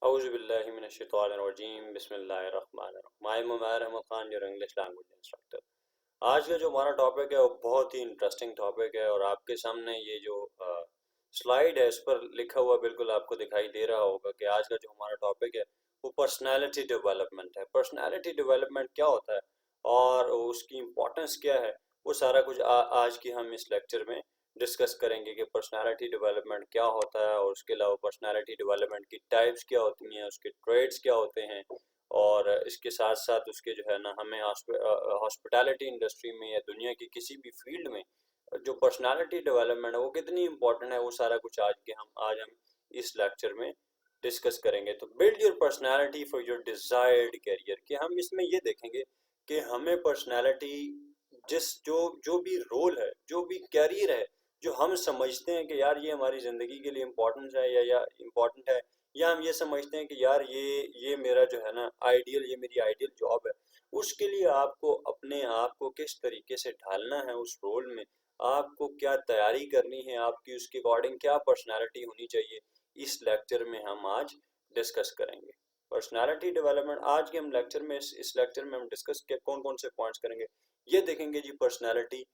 औज़ुबिल्लाहिमिनश्शैतानिर्रजीम बिस्मिल्लाहिर्रहमानिर्रहीम। I am Umair Ahmed Khan, your English language instructor. आज का जो हमारा टॉपिक है वो बहुत ही इंटरेस्टिंग टॉपिक है और आपके सामने ये जो स्लाइड है इस पर लिखा हुआ बिल्कुल आपको दिखाई दे रहा होगा कि आज का जो हमारा टॉपिक है वो पर्सनैलिटी डेवलपमेंट है। पर्सनैलिटी डेवलपमेंट क्या होता है और उसकी इम्पोर्टेंस क्या है, वो सारा कुछ आज की हम इस लेक्चर में डिस्कस करेंगे कि पर्सनालिटी डेवलपमेंट क्या होता है और उसके अलावा पर्सनालिटी डेवलपमेंट की टाइप्स क्या होती हैं, उसके ट्रेड्स क्या होते हैं और इसके साथ साथ उसके जो है ना हमें हॉस्पिटैलिटी इंडस्ट्री में या दुनिया की किसी भी फील्ड में जो पर्सनालिटी डेवलपमेंट है वो कितनी इंपॉर्टेंट है, वो सारा कुछ आज हम इस लेक्चर में डिस्कस करेंगे। तो build your personality for your desired career, कि हम इसमें ये देखेंगे कि हमें पर्सनालिटी जिस जो जो भी रोल है, जो भी कैरियर है, जो हम समझते हैं कि यार ये हमारी ज़िंदगी के लिए इम्पोर्टेंट है या इम्पोर्टेंट है, या हम ये समझते हैं कि यार ये मेरा जो है ना आइडियल, ये मेरी आइडियल जॉब है, उसके लिए आपको अपने आप को किस तरीके से ढालना है उस रोल में, आपको क्या तैयारी करनी है, आपकी उसके अकॉर्डिंग क्या पर्सनालिटी होनी चाहिए, इस लेक्चर में हम आज डिस्कस करेंगे। पर्सनालिटी डेवलपमेंट आज के हम लेक्चर में इस लेक्चर में हम डिस्कस के कौन कौन से पॉइंट्स करेंगे, ये देखेंगे जी पर्सनालिटी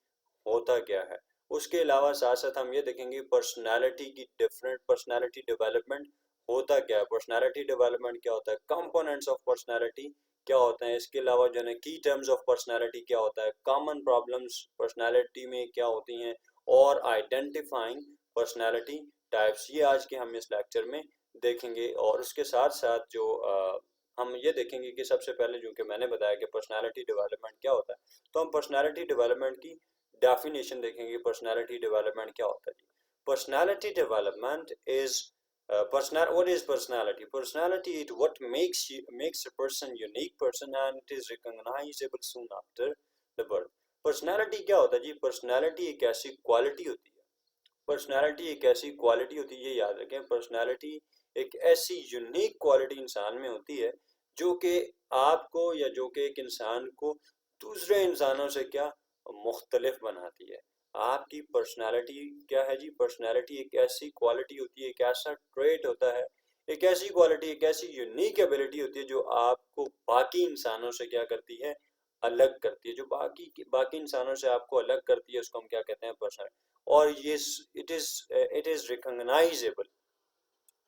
होता क्या है। उसके अलावा साथ साथ हम ये देखेंगे पर्सनालिटी की डिफरेंट पर्सनालिटी डेवलपमेंट होता क्या है, पर्सनालिटी डेवलपमेंट क्या होता है, कंपोनेंट्स ऑफ पर्सनालिटी क्या होते हैं, इसके अलावा जो है की टर्म्स ऑफ पर्सनालिटी क्या होता है, कॉमन प्रॉब्लम्स पर्सनालिटी में क्या होती हैं और आइडेंटिफाइंग पर्सनालिटी टाइप्स, ये आज के हम इस लेक्चर में देखेंगे। और उसके साथ साथ जो हम ये देखेंगे कि सबसे पहले जो कि मैंने बताया कि पर्सनालिटी डेवलपमेंट क्या होता है, तो हम पर्सनालिटी डेवलपमेंट की डेफिनेशन देखेंगे। पर्सनालिटी डेवलपमेंट क्या होता है जी? Personality development is what is personality? Personality is what makes a person unique person and it is recognizable soon after the birth. Personality क्या होता है जी? पर्सनालिटी एक ऐसी क्वालिटी होती है, पर्सनालिटी एक ऐसी क्वालिटी होती है, ये याद रखें, पर्सनालिटी एक ऐसी यूनिक क्वालिटी इंसान में होती है जो कि आपको या जो कि एक इंसान को दूसरे इंसानों से क्या मुख्तलिफ बनाती है। आपकी पर्सनालिटी क्या है जी? पर्सनालिटी एक ऐसी क्वालिटी होती है, एक ऐसा ट्रेट होता है, एक ऐसी क्वालिटी, एक ऐसी यूनिक एबिलिटी होती है जो आपको बाकी इंसानों से क्या करती है, अलग करती है। जो बाकी इंसानों से आपको अलग करती है उसको हम क्या कहते हैं, पर्सनालिटी। और ये इट इज रिकॉग्नाइजेबल,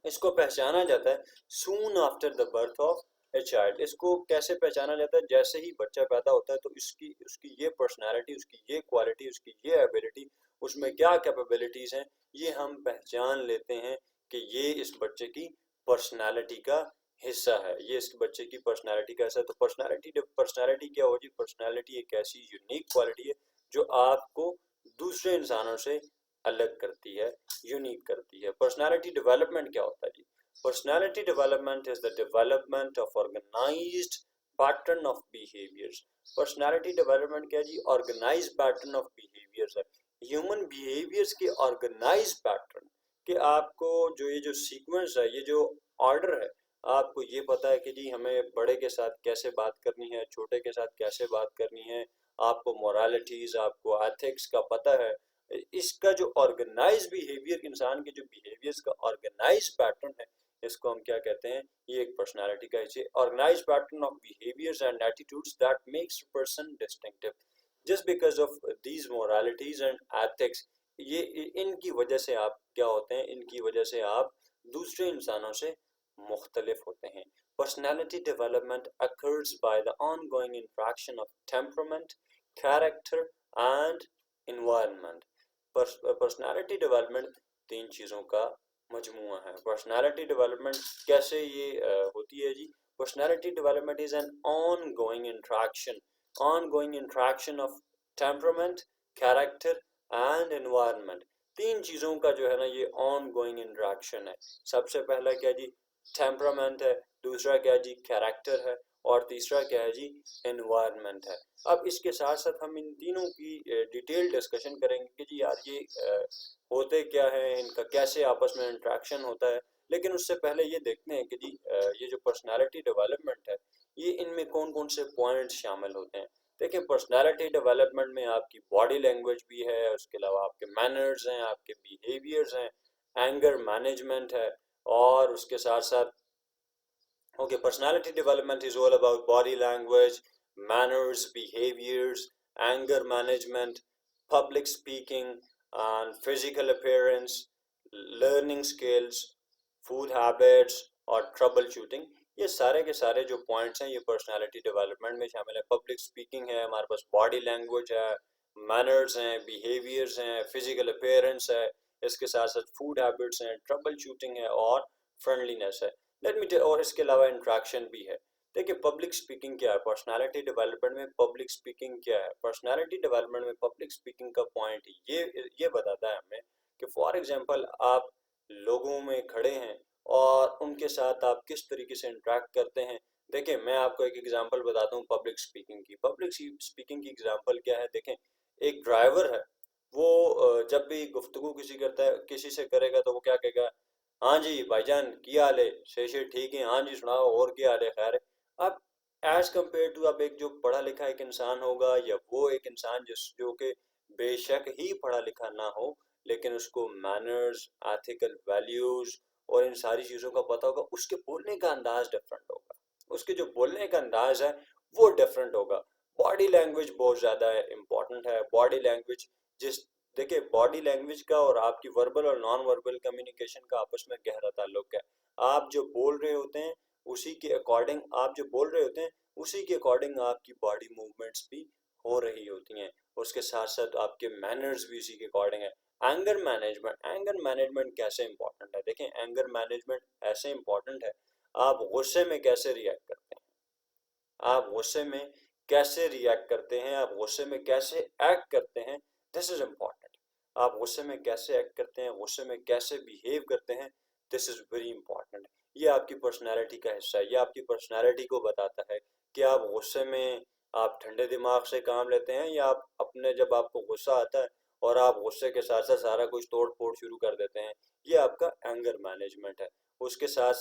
इसको पहचाना जाता है soon after the birth of a child. इसको कैसे पहचाना जाता है? जैसे ही बच्चा पैदा होता है तो इसकी उसकी ये पर्सनालिटी, उसकी ये क्वालिटी, उसकी ये एबिलिटी, उसमें क्या कैपेबिलिटीज हैं, ये हम पहचान लेते हैं कि ये इस बच्चे की पर्सनालिटी का हिस्सा है, ये इस बच्चे की पर्सनालिटी का हिस्सा है। तो पर्सनालिटी क्या होगी? पर्सनालिटी एक ऐसी यूनिक क्वालिटी है जो आपको दूसरे इंसानों से अलग करती है, यूनिक करती है। पर्सनालिटी डेवलपमेंट क्या होता है जी? Personality development is the development of organized pattern of behaviours. Personality development क्या है जी? ऑर्गेनाइज पैटर्न ऑफ बिहेवियर्स है, ह्यूमन बिहेवियर्स के ऑर्गेनाइज पैटर्न, कि आपको जो सीक्वेंस है, ये जो ऑर्डर है, आपको ये पता है कि जी हमें बड़े के साथ कैसे बात करनी है, छोटे के साथ कैसे बात करनी है, आपको मोरालिटीज, आपको एथिक्स का पता है। इसका जो ऑर्गेनाइज बिहेवियर, इंसान के जो बिहेवियर्स का ऑर्गेनाइज पैटर्न है, इसको हम क्या कहते हैं? ये एक पर्सनालिटी का हिस्सा, organise pattern of behaviours and attitudes that makes person distinctive just because of these moralities and ethics. ये इनकी वजह से आप क्या होते हैं? इनकी वजह से आप दूसरे इंसानों से मुख्तलिफ होते हैं। Personality development occurs by the ongoing interaction of temperament, character and environment. Personality development तीन चीज़ों का मजमुआ है। पर्सनालिटी डेवलपमेंट कैसे ये होती है जी? Personality development is an ongoing of temperament, character and environment. तीन चीज़ों का जो है ना ये ऑन गोइंग इंट्रैक्शन है। सबसे पहला क्या जी? टेम्परामेंट है, दूसरा क्या जी? कैरेक्टर है, और तीसरा क्या है जी? एनवायरनमेंट है। अब इसके साथ साथ हम इन तीनों की डिटेल डिस्कशन करेंगे कि जी यार ये होते क्या है, इनका कैसे आपस में इंट्रैक्शन होता है। लेकिन उससे पहले ये देखते हैं कि जी ये जो पर्सनालिटी डेवलपमेंट है, ये इनमें कौन कौन से पॉइंट शामिल होते हैं। देखिए, पर्सनालिटी डेवलपमेंट में आपकी बॉडी लैंग्वेज भी है, उसके अलावा आपके मैनर्स हैं, आपके बिहेवियर्स हैं, एंगर मैनेजमेंट है, और उसके साथ साथ Okay, personality development is all about body language, manners, behaviors, anger management, public speaking, and physical appearance, learning skills, food habits और ट्रबल शूटिंग. ये सारे के सारे जो पॉइंट्स हैं ये पर्सनालिटी डेवलपमेंट में शामिल है. पब्लिक स्पीकिंग है, हमारे पास बॉडी लैंग्वेज है, मैनर्स हैं, बिहेवियर्स हैं, फिजिकल अपेयरेंस है, इसके साथ साथ फूड हैबिट्स हैं, ट्रबल शूटिंग है और फ्रेंडलीनेस है. लेट मी और इसके अलावा इंट्रैक्शन भी है. देखिए पब्लिक स्पीकिंग क्या है, पर्सनालिटी डेवलपमेंट में पब्लिक स्पीकिंग क्या है. पर्सनालिटी डेवलपमेंट में पब्लिक स्पीकिंग का पॉइंट ये बताता है हमें कि फॉर एग्जांपल आप लोगों में खड़े हैं और उनके साथ आप किस तरीके से इंटरेक्ट करते हैं. देखिए मैं आपको एक एग्जांपल बताता हूँ पब्लिक स्पीकिंग की. पब्लिक स्पीकिंग की एग्जांपल क्या है, देखें एक ड्राइवर है, वो जब भी गुफ्तगू किसी करता है किसी से करेगा तो वो क्या कहेगा, हाँ जी भाईजान की हाल है, शेषे ठीक है, हाँ जी सुनाओ और क्या हाल है, खैर है. अब एज कम्पेयर टू अब एक जो पढ़ा लिखा एक इंसान होगा या वो एक इंसान जो कि बेशक ही पढ़ा लिखा ना हो लेकिन उसको मैनर्स, एथिकल वैल्यूज और इन सारी चीज़ों का पता होगा, उसके बोलने का अंदाज डिफरेंट होगा. उसके जो बोलने का अंदाज है वो डिफरेंट होगा. बॉडी लैंग्वेज बहुत ज़्यादा इम्पोर्टेंट है. बॉडी लैंग्वेज जिस देखिए बॉडी लैंग्वेज का और आपकी वर्बल और नॉन वर्बल कम्युनिकेशन का आपस में गहरा ताल्लुक है. आप जो बोल रहे होते हैं उसी के अकॉर्डिंग आप जो बोल रहे होते हैं उसी के अकॉर्डिंग आपकी बॉडी मूवमेंट्स भी हो रही होती हैं. उसके साथ साथ आपके मैनर्स भी उसी के अकॉर्डिंग है. एंगर मैनेजमेंट कैसे इंपॉर्टेंट है, देखें एंगर मैनेजमेंट ऐसे इंपॉर्टेंट है. आप गुस्से में कैसे रिएक्ट करते हैं, आप गुस्से में कैसे रिएक्ट करते हैं, आप गुस्से में कैसे एक्ट करते हैं, दिस इज इम्पॉर्टेंट. आप गुस्से में कैसे एक्ट करते हैं, गुस्से में कैसे बिहेव करते हैं, दिस इज वेरी इंपॉर्टेंट. ये आपकी पर्सनैलिटी का हिस्सा है. ये आपकी पर्सनैलिटी को बताता है कि आप गुस्से में आप ठंडे दिमाग से काम लेते हैं या आप अपने जब आपको गुस्सा आता है और आप गुस्से के साथ साथ सारा कुछ तोड़ फोड़ शुरू कर देते हैं. ये आपका एंगर मैनेजमेंट है. उसके साथ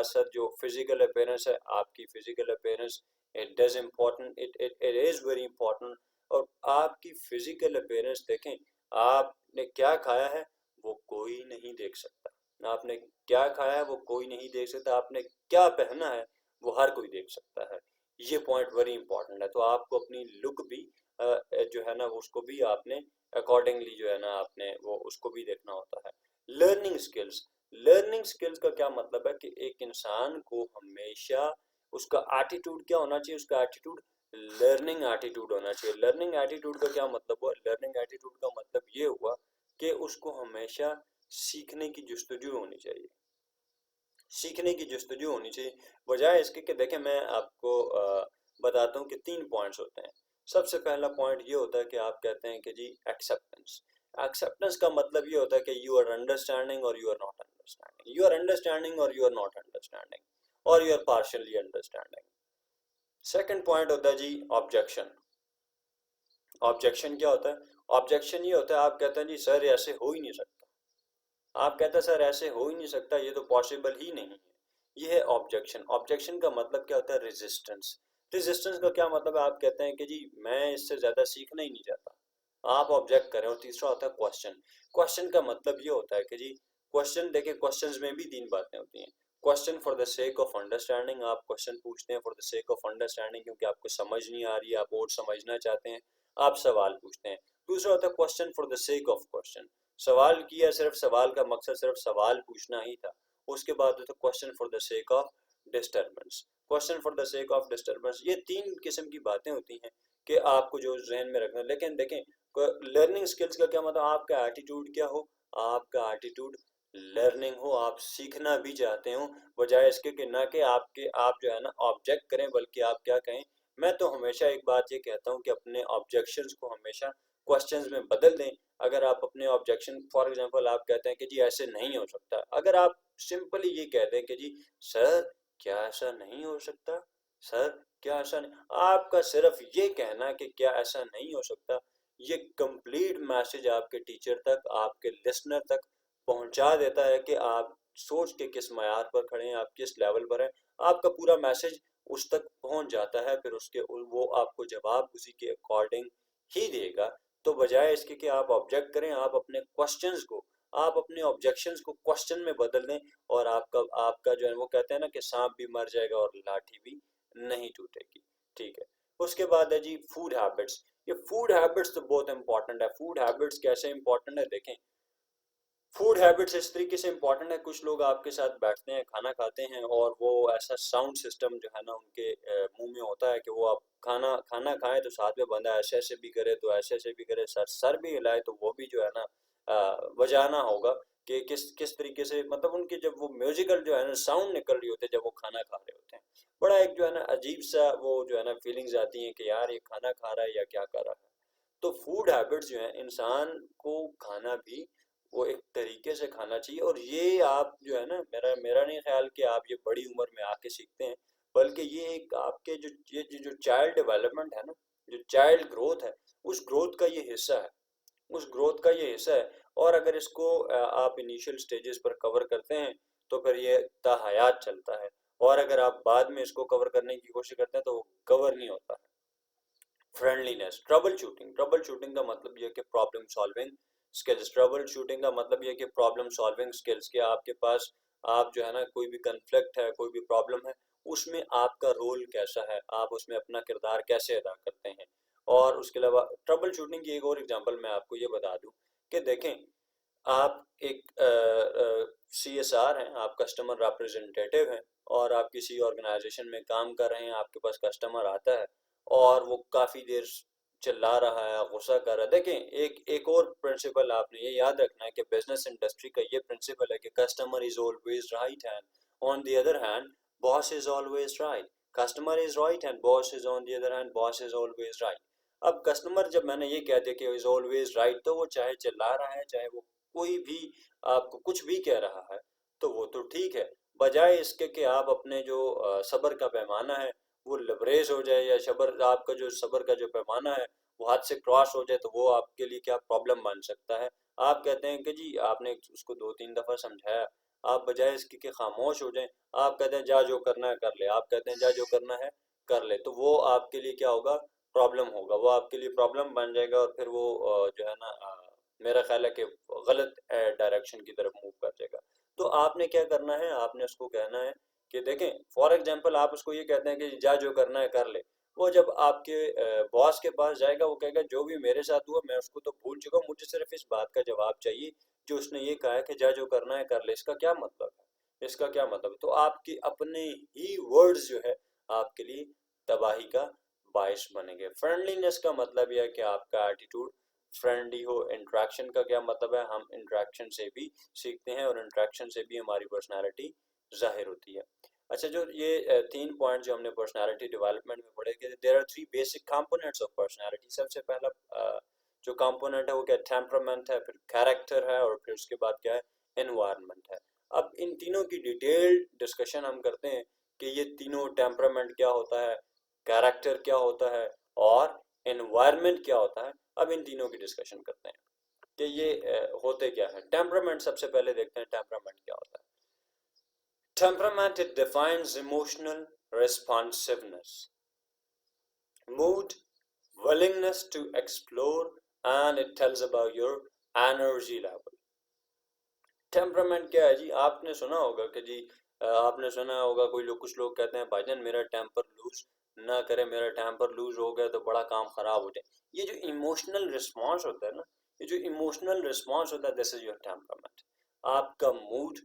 साथ जो फिजिकल अपेयरेंस है, आपकी physical appearance it does important, it is very important. और आपकी फिजिकल अपेयरेंस देखें, आपने क्या खाया है वो कोई नहीं देख सकता. आपने क्या खाया है वो कोई नहीं देख सकता. आपने क्या पहना है वो हर कोई देख सकता है. ये पॉइंट वेरी इंपॉर्टेंट है. तो आपको अपनी लुक भी जो है ना उसको भी आपने अकॉर्डिंगली जो है ना आपने वो उसको भी देखना होता है. Learning skills. लर्निंग स्किल्स का क्या मतलब है कि एक इंसान को हमेशा उसका एटीट्यूड क्या होना चाहिए, उसका एटीट्यूड लर्निंग एटीट्यूड होना चाहिए. लर्निंग एटीट्यूड का क्या मतलब हुआ, लर्निंग एटीट्यूड का मतलब ये हुआ कि उसको हमेशा सीखने की जुस्तजू होनी चाहिए. सीखने की जुस्तजू होनी चाहिए बजाय इसके कि देखें मैं आपको बताता हूँ कि 3 पॉइंट्स होते हैं. सबसे पहला पॉइंट ये होता है कि आप कहते हैं कि जी एक्सेप्टेंस. एक्सेप्टेंस का मतलब ये होता है कि यू आर अंडरस्टैंडिंग और you are not understanding, you are understanding और यू आर नॉट अंडरस्टैंडिंग और you are partially understanding. Second point होता है जी ऑब्जेक्शन. ऑब्जेक्शन क्या होता है, ऑब्जेक्शन ये होता है आप कहते हैं जी सर ऐसे हो ही नहीं सकता. आप कहते हैं सर ऐसे हो ही नहीं सकता, ये तो पॉसिबल ही नहीं है. ये है ऑब्जेक्शन. ऑब्जेक्शन का मतलब क्या होता है, रेजिस्टेंस. रेजिस्टेंस का क्या मतलब है, आप कहते हैं कि जी मैं इससे ज़्यादा सीखना ही नहीं चाहता, आप ऑब्जेक्ट करें. और तीसरा होता है क्वेश्चन. क्वेश्चन का मतलब ये होता है कि जी क्वेश्चन, देखिए क्वेश्चंस में भी 3 बातें होती हैं. Question for the sake of understanding, आप क्वेश्चन पूछते हैं for the sake of understanding क्योंकि आपको समझ नहीं आ रही है, आप और समझना चाहते हैं, आप सवाल पूछते हैं. दूसरा होता है question for the sake of question. सवाल किया, सिर्फ सवाल का मकसद सिर्फ सवाल पूछना ही था. उसके बाद होता है question for the sake of disturbance. Question for the sake of disturbance. ये 3 किस्म की बातें होती हैं कि आपको जो जहन में रखना. लेकिन देखें लर्निंग स्किल्स का क्या मतलब, आपका एटीट्यूड क्या हो, आपका एटीट्यूड लर्निंग हो, आप सीखना भी चाहते हो बजाय इसके कि ना कि आपके आप जो है ना ऑब्जेक्ट करें, बल्कि आप क्या कहें. मैं तो हमेशा एक बात ये कहता हूँ कि अपने ऑब्जेक्शंस को हमेशा क्वेश्चंस में बदल दें. अगर आप अपने ऑब्जेक्शन फॉर एग्जांपल आप कहते हैं कि जी ऐसे नहीं हो सकता, अगर आप सिंपली ये कह दें कि जी सर क्या ऐसा नहीं हो सकता, सर क्या ऐसा नहीं, आपका सिर्फ ये कहना कि क्या ऐसा नहीं हो सकता, ये कंप्लीट मैसेज आपके टीचर तक, आपके लिसनर तक पहुंचा देता है कि आप सोच के किस मयार पर खड़े हैं, आप किस लेवल पर हैं. आपका पूरा मैसेज उस तक पहुंच जाता है, फिर उसके वो आपको जवाब उसी के अकॉर्डिंग ही देगा. तो बजाय इसके कि आप ऑब्जेक्ट करें, आप अपने क्वेश्चंस को, आप अपने ऑब्जेक्शंस को क्वेश्चन में बदल दें और आपका आपका जो है वो कहते हैं ना कि सांप भी मर जाएगा और लाठी भी नहीं टूटेगी। ठीक है। उसके बाद है जी फूड हैबिट्स। ये फूड हैबिट्स तो बहुत इंपॉर्टेंट है। फूड हैबिट्स कैसे इंपॉर्टेंट है देखें। फूड हैबिट्स इस तरीके से इंपॉर्टेंट है, कुछ लोग आपके साथ बैठते हैं खाना खाते हैं और वो ऐसा साउंड सिस्टम जो है ना उनके मुंह में होता है कि वो आप खाना खाना खाएं तो साथ में बंदा ऐसे ऐसे भी करे तो ऐसे ऐसे भी करे, सर सर भी हिलाए तो वो भी जो है ना बजाना होगा कि किस किस तरीके से, मतलब उनकी जब वो म्यूजिकल जो है ना साउंड निकल रही होती है जब वो खाना खा रहे होते हैं, बड़ा एक जो है ना अजीब सा वो जो है ना फीलिंग्स आती हैं कि यार ये खाना खा रहा है या क्या कर रहा है। तो फूड हैबिट्स जो है इंसान को खाना भी वो एक तरीके से खाना चाहिए, और ये आप जो है ना मेरा मेरा नहीं ख्याल कि आप ये बड़ी उम्र में आके सीखते हैं, बल्कि ये एक आपके जो चाइल्ड डेवलपमेंट है ना, जो चाइल्ड ग्रोथ है, उस ग्रोथ का ये हिस्सा है, उस ग्रोथ का ये हिस्सा है। और अगर इसको आप इनिशियल स्टेजेस पर कवर करते हैं तो फिर ये ताहयात चलता है, और अगर आप बाद में इसको कवर करने की कोशिश करते हैं तो वो कवर नहीं होता है। Friendliness, trouble shooting, trouble shooting का मतलब ये है कि problem solving skills, trouble shooting का मतलब ये है कि प्रॉब्लम सॉल्विंग स्किल्स, कि आपके पास आप जो है ना कोई भी कन्फ्लिक्ट है, कोई भी प्रॉब्लम है, उसमें आपका रोल कैसा है, आप उसमें अपना किरदार कैसे अदा करते हैं। और उसके अलावा ट्रबल शूटिंग की एक और एग्जांपल मैं आपको ये बता दूं कि देखें, आप एक CSR हैं, आप कस्टमर रिप्रेजेंटेटिव हैं, और आप किसी ऑर्गेनाइजेशन में काम कर रहे हैं, आपके पास कस्टमर आता है और वो काफ़ी देर चिल्ला रहा है, गुस्सा कर रहा है। देखें, एक और प्रिंसिपल आपने ये याद रखना है कि बिजनेस इंडस्ट्री का ये प्रिंसिपल है कि customer is always right and on the other hand boss is always right. Customer is right and boss is on the other hand boss is always right. अब कस्टमर जब मैंने ये कह दिया कि इज ऑलवेज राइट, तो वो चाहे चिल्ला रहा है, चाहे वो कोई भी आपको कुछ भी कह रहा है, तो वो तो ठीक है, बजाय इसके कि आप अपने जो सब्र का पैमाना है वो लबरेज हो जाए, या सब्र आपका जो सब्र का जो पैमाना है वो हाथ से क्रॉस हो जाए, तो वो आपके लिए क्या प्रॉब्लम बन सकता है। आप कहते हैं कि जी आपने उसको 2-3 दफ़ा समझाया, आप बजाय इसके कि खामोश हो जाएं, आप कहते हैं जा जो करना है कर ले, आप कहते हैं जा जो करना है कर ले, तो वो आपके लिए क्या होगा, प्रॉब्लम होगा, वो आपके लिए प्रॉब्लम बन जाएगा, और फिर वो जो है ना मेरा ख्याल है कि गलत डायरेक्शन की तरफ मूव कर जाएगा। तो आपने क्या करना है, आपने उसको कहना है कि देखें, फॉर एग्जांपल आप उसको ये कहते हैं कि जा जो करना है कर ले, वो जब आपके बॉस के पास जाएगा वो कहेगा जो भी मेरे साथ हुआ मैं उसको तो भूल चुका हूँ, मुझे सिर्फ इस बात का जवाब चाहिए जो उसने ये कहा है कि जा जो करना है कर ले, इसका क्या मतलब है, इसका क्या मतलब है। तो आपके अपने ही वर्ड्स जो है आपके लिए तबाही का बायस बनेंगे। फ्रेंडलीनेस का मतलब यह है कि आपका एटीट्यूड फ्रेंडली हो। इंटरेक्शन का क्या मतलब है, हम इंटरेक्शन से भी सीखते हैं और इंटरेक्शन से भी हमारी पर्सनैलिटी जाहिर होती है। अच्छा, जो ये 3 पॉइंट जो हमने पर्सनालिटी डेवलपमेंट में पढ़े कि there are 3 basic components of personality. सबसे पहला जो कंपोनेंट है वो क्या, टेम्परामेंट है, फिर कैरेक्टर है, और फिर उसके बाद क्या है, एनवायरनमेंट है। अब इन तीनों की डिटेल्ड डिस्कशन हम करते हैं कि ये तीनों, टेम्परामेंट क्या होता है, कैरेक्टर क्या होता है, और एनवायरनमेंट क्या होता है। अब इन तीनों की डिस्कशन करते हैं कि ये होते क्या है। टेम्परामेंट सबसे पहले देखते हैं, टेम्परामेंट क्या होता है। Temperament, it defines emotional responsiveness, mood, willingness to explore, and it tells about your energy level. Temperament क्या है जी, आपने सुना होगा कि जी आपने सुना होगा कोई लोग, कुछ लोग कहते हैं भाईजान मेरा टेम्पर लूज ना करे, मेरा टेम्पर लूज हो गया तो बड़ा काम खराब हो जाए। ये जो इमोशनल रिस्पॉन्स होता है ना, ये जो इमोशनल रिस्पॉन्स होता है, दिस इज योर टेम्परामेंट। आपका mood,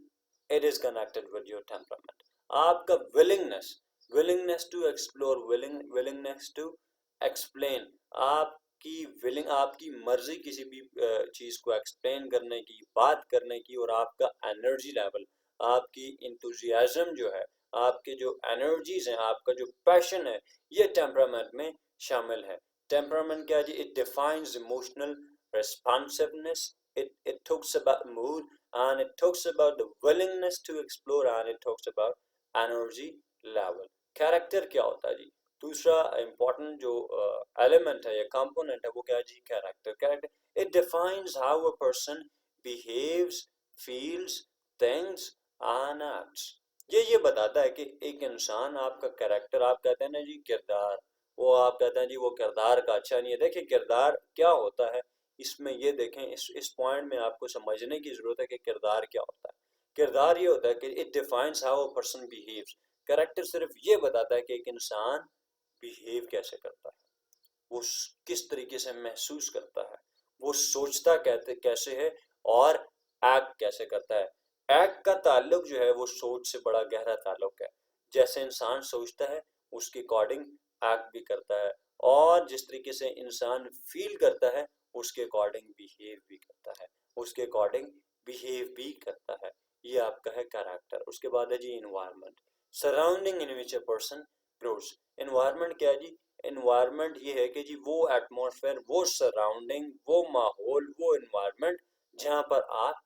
it is connected with your temperament. आपका willingness, willingness to explore, willingness to explain, आपकी विलिंग, आपकी मर्जी किसी भी चीज को एक्सप्लेन करने की, बात करने की, और आपका एनर्जी लेवल, आपकी इंथुजियाज्म जो है, आपके जो एनर्जीज हैं, आपका जो पैशन है, ये टेम्परामेंट में शामिल है। टेम्परामेंट क्या है जी, it defines emotional responsiveness, it talks about mood, and it talks about the willingness to explore, and it talks about energy level। Character क्या होता है जी, दूसरा इंपॉर्टेंट जो एलिमेंट है या कंपोनेंट है वो क्या है जी, character. Character, it defines how a person behaves, feels, things and acts. ये बताता है कि एक इंसान, आपका कैरेक्टर, आप कहते हैं ना जी किरदार, वो आप कहते हैं जी वो किरदार का अच्छा नहीं है। देखिए किरदार क्या होता है, इसमें ये देखें, इस पॉइंट में आपको समझने की जरूरत है कि किरदार क्या होता है। किरदार ये होता है कि it defines how a person behaves. Character सिर्फ ये बताता है कि एक इंसान बिहेव कैसे करता है, वो किस तरीके से महसूस करता है, वो सोचता कहते कैसे है और एक्ट कैसे करता है। एक्ट का ताल्लुक जो है वो सोच से बड़ा गहरा ताल्लुक है। जैसे इंसान सोचता है उसके अकॉर्डिंग एक्ट भी करता है, और जिस तरीके से इंसान फील करता है उसके अकॉर्डिंग बिहेव भी करता है, उसके अकॉर्डिंग बिहेव भी करता है। ये आपका है कैरेक्टर। उसके बाद है जी environment, surrounding in which a person grows. Environment क्या है जी? इन्वायरमेंट ये है कि जी वो एटमॉस्फेयर, वो सराउंडिंग, वो माहौल, वो इन्वायरमेंट जहाँ पर आप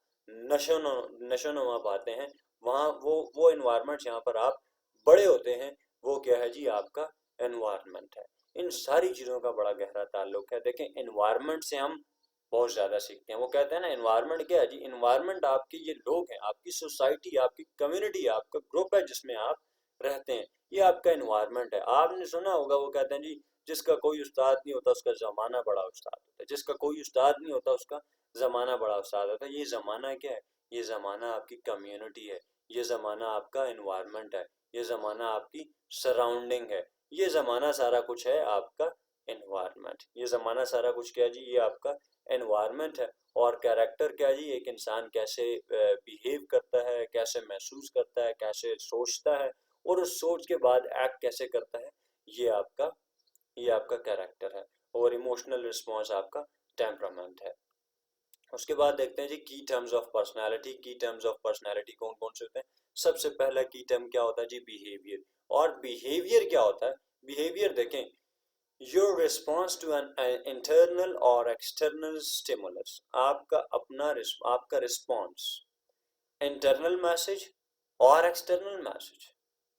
नशो नशो नुमा पाते हैं, वहाँ वो इन्वायरमेंट जहाँ पर आप बड़े होते हैं, वो क्या है जी? आपका एनवायरनमेंट है। इन सारी चीज़ों का बड़ा गहरा ताल्लुक है। देखें, एनवायरनमेंट से हम बहुत ज़्यादा सीखते हैं। वो कहते हैं ना, एनवायरनमेंट क्या है जी? एनवायरनमेंट आपके ये लोग हैं, आपकी सोसाइटी, आपकी कम्युनिटी, आपका ग्रुप है जिसमें आप रहते हैं, ये आपका एनवायरनमेंट है। आपने सुना होगा, वो कहते हैं जी, जिसका कोई उस्ताद नहीं होता उसका ज़माना बड़ा उस्ताद होता है, जिसका कोई उस्ताद नहीं होता उसका ज़माना बड़ा उस्ताद होता है। ये ज़माना क्या है? ये ज़माना आपकी कम्युनिटी है, ये ज़माना आपका एनवायरनमेंट है, ये ज़माना आपकी सराउंडिंग है, ये ज़माना सारा कुछ है आपका एनवायरनमेंट। ये ज़माना सारा कुछ क्या है जी? ये आपका एनवायरनमेंट है। और कैरेक्टर क्या जी? एक इंसान कैसे बिहेव करता है, कैसे महसूस करता है, कैसे सोचता है, और उस सोच के बाद एक्ट कैसे करता है, ये आपका ये आपका कैरेक्टर है। और इमोशनल रिस्पॉन्स आपका टेम्परामेंट है। उसके बाद देखते हैं जी की टर्म्स ऑफ पर्सनालिटी। की टर्म्स ऑफ पर्सनालिटी कौन कौन से होते हैं? सबसे पहला की टर्म क्या होता है जी? बिहेवियर। और बिहेवियर क्या होता है? बिहेवियर देखें, your response to an internal और एक्सटर्नल स्टिमुलस। आपका अपना आपका रिस्पॉन्स, इंटरनल मैसेज और एक्सटर्नल मैसेज।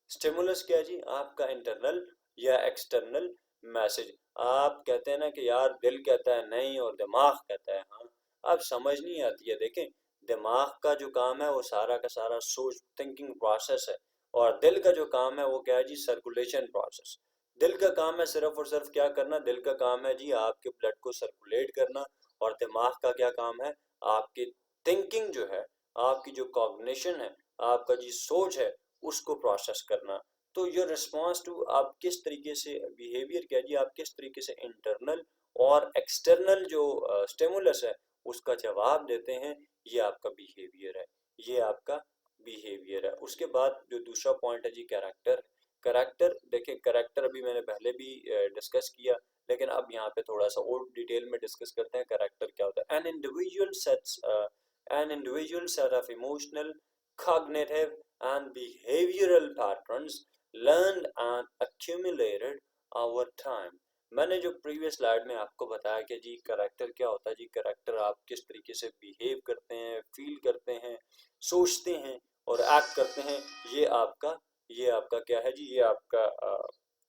स्टिमुलस क्या जी? आपका इंटरनल या एक्सटर्नल मैसेज। आप कहते हैं ना कि यार दिल कहता है नहीं और दिमाग कहता है हाँ, अब समझ नहीं आती है। देखें, दिमाग का जो काम है वो सारा का सारा सोच, थिंकिंग प्रोसेस है, और दिल का जो काम है वो क्या है जी? Circulation process. दिल का काम है सिर्फ और सिर्फ क्या करना? दिल का काम है जी आपके ब्लड को सर्कुलेट करना। और दिमाग का क्या काम है? आपकी थिंकिंग जो है, आपकी जो कॉग्निशन है, आपका जी सोच है, उसको प्रोसेस करना। तो योर रिस्पॉन्स टू, आप किस तरीके से, बिहेवियर क्या जी? आप किस तरीके से इंटरनल और एक्सटर्नल जो स्टिमुलस है उसका जवाब देते हैं, ये आपका बिहेवियर है। ये आपका बिहेवियर है। उसके बाद जो दूसरा पॉइंट है जी, कैरेक्टर। कैरेक्टर देखिए, कैरेक्टर अभी मैंने पहले भी डिस्कस किया, लेकिन अब यहाँ पे थोड़ा सा और डिटेल में डिस्कस करते हैं कैरेक्टर क्या होता है। An individual set of emotional, cognitive and behavioral patterns learned and accumulated over time। मैंने जो प्रीवियस स्लाइड में आपको बताया कि जी करेक्टर क्या होता है जी, करेक्टर आप किस तरीके से बिहेव करते हैं, फील करते हैं, सोचते हैं और एक्ट करते हैं, ये आपका क्या है जी? ये आपका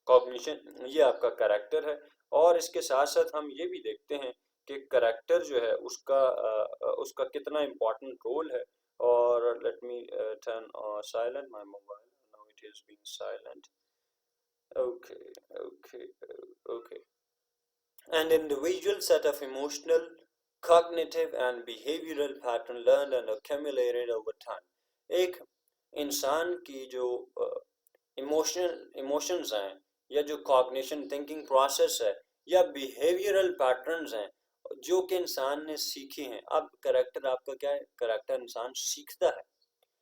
कॉग्निशन, ये आपका करेक्टर है। और इसके साथ साथ हम ये भी देखते हैं कि करेक्टर जो है उसका कितना इम्पोर्टेंट रोल है। और let me turn silent my mobile. Now it is being silent. Okay, okay, okay. An individual set of emotional, cognitive and behavioral pattern learned and accumulated over time। एक इंसान की जो इमोशंस हैं, या जो cognition thinking process है, या behavioural patterns हैं जो कि इंसान ने सीखे हैं। अब करेक्टर आपका क्या है? करेक्टर इंसान सीखता है।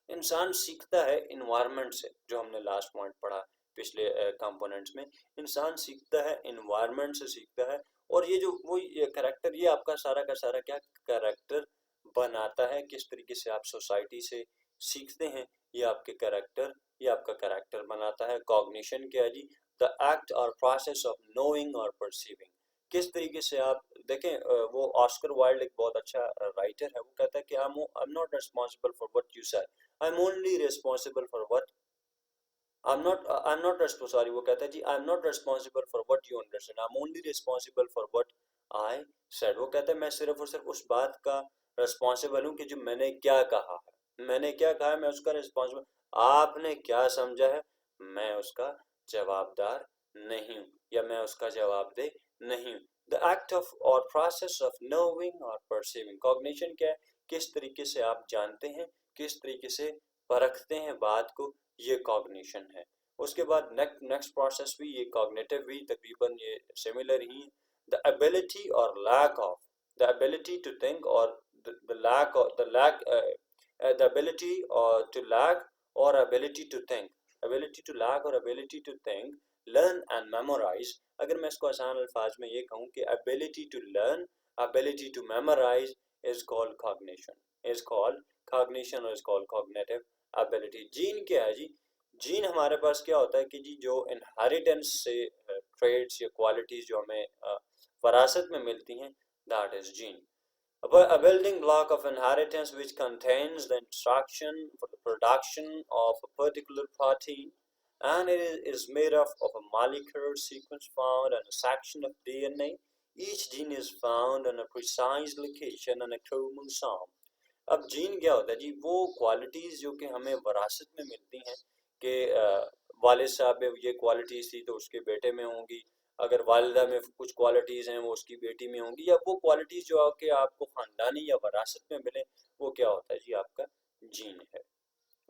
इंसान सीखता है इन्वायरमेंट से, जो हमने लास्ट पॉइंट पढ़ा पिछले कंपोनेंट्स में। इंसान सीखता है इन्वायरमेंट से, सीखता है। और ये जो वो ये करेक्टर, ये आपका सारा का सारा क्या करेक्टर बनाता है, किस तरीके से आप सोसाइटी से सीखते हैं, ये आपके करेक्टर, ये आपका करेक्टर बनाता है। कॉग्निशन क्या है जी? द एक्ट और प्रोसेस ऑफ नोइंग और परसीविंग। किस तरीके से आप देखें, वो ऑस्कर वाइल्ड एक बहुत अच्छा राइटर है, वो कहता है कि I am not responsible for what you से, I'm only responsible for what I'm not sorry, वो कहता है जी, I'm not responsible for what you understand, I'm only responsible for what I said। वो कहता है मैं सिर्फ और सिर्फ उस बात का रिस्पॉन्सिबल हूँ कि जो मैंने क्या कहा है, मैंने क्या कहा है, मैं उसका रिस्पॉन्सिबल। आपने क्या समझा है, मैं उसका जवाबदार नहीं हूँ, या मैं उसका जवाबदेह नहीं हूँ। द एक्ट ऑफ और प्रोसेस ऑफ नोइंग और परसीविंग। कॉग्निशन क्या है? किस तरीके से आप जानते हैं, किस तरीके से परखते हैं बात को, ये कॉग्निशन है। उसके बाद नेक्स्ट प्रोसेस भी ये कॉग्निटिव भी तकरीबन ये सिमिलर ही, the ability or lack of, the ability to think or the lack the ability or to lack or ability to think, ability to lack or ability to think, learn and memorize. अगर मैं इसको आसान अल्फाज में ये कहूँ कि ability to learn, ability to memorize is called cognition, is called cognition or is called cognitive ability। Gene क्या है जी? जीन हमारे पास क्या होता है कि जी जो इनहेरिटेंस से ट्रेड्स या क्वालिटीज जो हमें वरासत में मिलती हैं, that is gene. A building block of inheritance which contains the instruction for the production of a particular protein, and it is made of a molecular sequence found in a section of DNA. Each gene is found in a precise location in a chromosome. अब gene क्या होता है जी? वो qualities जो कि हमें वरासत में मिलती हैं कि वालिद साहब में ये क्वालिटीज थी तो उसके बेटे में होंगी, अगर वालिदा में कुछ क्वालिटीज हैं वो उसकी बेटी में होंगी, या वो क्वालिटीज जो कि आपको खानदानी या वरासत में मिले, वो क्या होता है जी? आपका जीन है।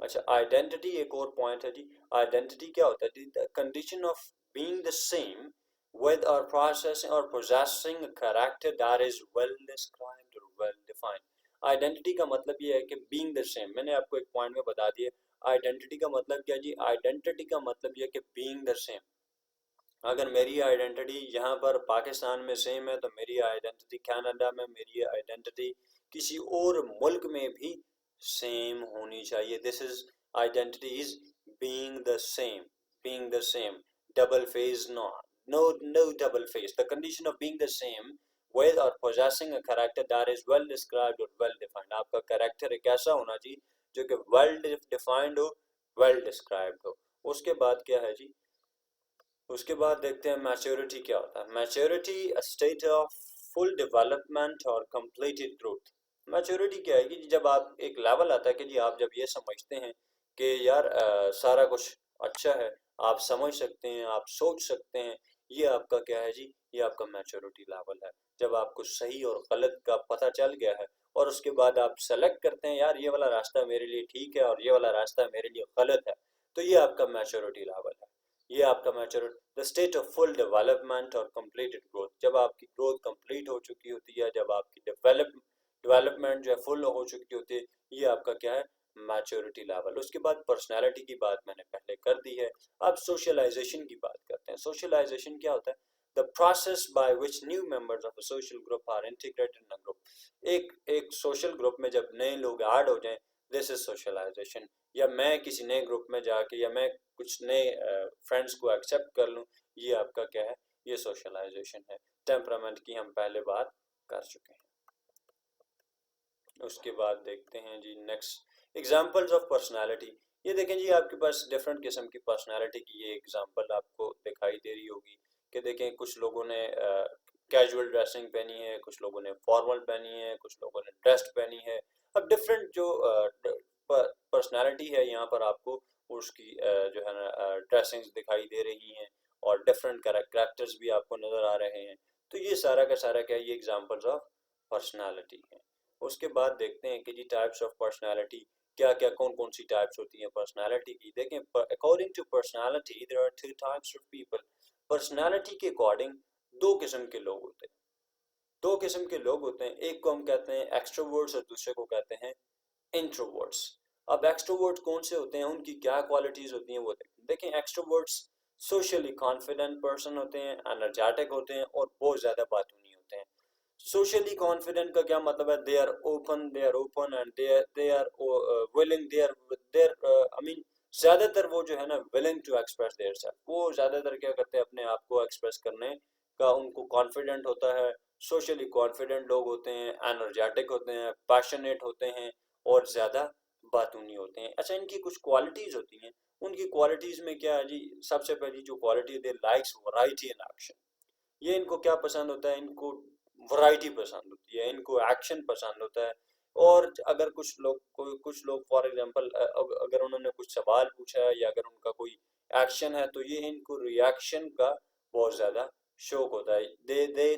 अच्छा, आइडेंटिटी एक और पॉइंट है जी। आइडेंटिटी क्या होता है जी? The condition of being the same with or processing or possessing a character that is well described or well defined। Identity का मतलब ये है कि बीइंग द सेम, मैंने आपको एक पॉइंट में बता दिया। आइडेंटिटी का मतलब क्या जी? आइडेंटिटी का मतलब ये है कि बीइंग द सेम। अगर मेरी आइडेंटिटी यहाँ पर पाकिस्तान में सेम है तो मेरी आइडेंटिटी कनाडा में, मेरी आइडेंटिटी किसी और मुल्क में भी सेम होनी चाहिए। This is identity is being the same, being the same, double phase not, no double face, the condition of being the same with or possessing a character that is well described or well defined। आपका character एक ऐसा होना चाहिए जो कि well defined हो, well described हो। उसके बाद क्या है जी? उसके बाद देखते हैं मैच्योरिटी क्या होता है। Maturity a state of full development और कंप्लीटेड ग्रोथ। मैच्योरिटी क्या है कि जब आप एक लेवल आता है कि जी आप जब ये समझते हैं कि यार सारा कुछ अच्छा है, आप समझ सकते हैं, आप सोच सकते हैं, ये आपका क्या है जी? ये आपका मैच्योरिटी लेवल है। जब आपको सही और गलत का पता चल गया है और उसके बाद आप सेलेक्ट करते हैं यार ये वाला रास्ता मेरे लिए ठीक है और ये वाला रास्ता मेरे लिए गलत है, तो ये आपका मैच्योरिटी लेवल है। ये आपका mature the state of full development और कंप्लीटेड ग्रोथ। जब आपकी ग्रोथ कंप्लीट हो चुकी होती है, जब आपकी डेवलपमेंट जो है फुल हो चुकी होती है, ये आपका क्या है? Maturity level. उसके बाद पर्सनैलिटी की बात मैंने पहले कर दी है। अब सोशलाइजेशन की बात करते हैं। सोशलाइजेशन क्या होता है? The process by which new members of a social group are integrated in a group. एक सोशल ग्रुप में जब नए लोग ऐड हो जाएं, दिस इज सोशलाइजेशन। या मैं किसी नए ग्रुप में जाके या मैं कुछ नए फ्रेंड्स को एक्सेप्ट कर लूँ, ये आपका क्या है? ये सोशलाइजेशन है। टेम्परामेंट की हम पहले बात कर चुके हैं। उसके बाद देखते हैं जी नेक्स्ट एग्जांपल्स ऑफ पर्सनालिटी। ये देखें जी आपके पास डिफरेंट किस्म की पर्सनालिटी की ये एग्जांपल आपको दिखाई दे रही होगी कि देखें कुछ लोगों ने कैजुअल ड्रेसिंग पहनी है, कुछ लोगों ने फॉर्मल पहनी है, कुछ लोगों ने ड्रेस्ड पहनी है। अब डिफरेंट जो पर्सनालिटी है यहाँ पर आपको उसकी जो है ना ड्रेसिंग्स दिखाई दे रही हैं और डिफरेंट कैरेक्टर्स भी आपको नज़र आ रहे हैं। तो ये सारा का सारा क्या है? ये एग्जांपल्स ऑफ पर्सनालिटी है। उसके बाद देखते हैं कि जी टाइप्स ऑफ पर्सनालिटी क्या क्या, कौन कौन सी टाइप्स होती हैं पर्सनालिटी की। देखें according to personality there are two types of people. Personality के अकॉर्डिंग दो किस्म के लोग होते हैं। दो किस्म के लोग होते हैं, एक को हम कहते हैं एक्सट्रोवर्ट्स और दूसरे को कहते हैं इंट्रोवर्ट्स। अब एक्सट्रोवर्ट कौन से होते हैं, उनकी क्या क्वालिटीज होती हैं वो देखें। एक्सट्रोवर्ट्स सोशली कॉन्फिडेंट पर्सन होते हैं, एनर्जेटिक होते हैं और बहुत ज़्यादा बातूनी होते हैं। सोशली कॉन्फिडेंट का क्या मतलब है? They are open and they are willing, they are I mean ज़्यादातर वो जो है ना willing to express their self, वो ज़्यादातर क्या करते हैं? अपने आप को एक्सप्रेस करने का उनको कॉन्फिडेंट होता है। सोशली कॉन्फिडेंट लोग होते हैं, एनर्जेटिक होते हैं, पैशनेट होते हैं और ज़्यादा बातूनी होते हैं। अच्छा, इनकी कुछ क्वालिटीज़ होती हैं। उनकी क्वालिटीज़ में क्या है जी? सबसे पहली जो quality they likes variety in action. ये इनको क्या पसंद होता है? इनको वैरायटी पसंद होती है, इनको एक्शन पसंद होता है। और अगर कुछ लोग फॉर एग्जांपल अगर उन्होंने कुछ सवाल पूछा है या अगर उनका कोई एक्शन है तो ये इनको रिएक्शन का बहुत ज़्यादा शौक होता है।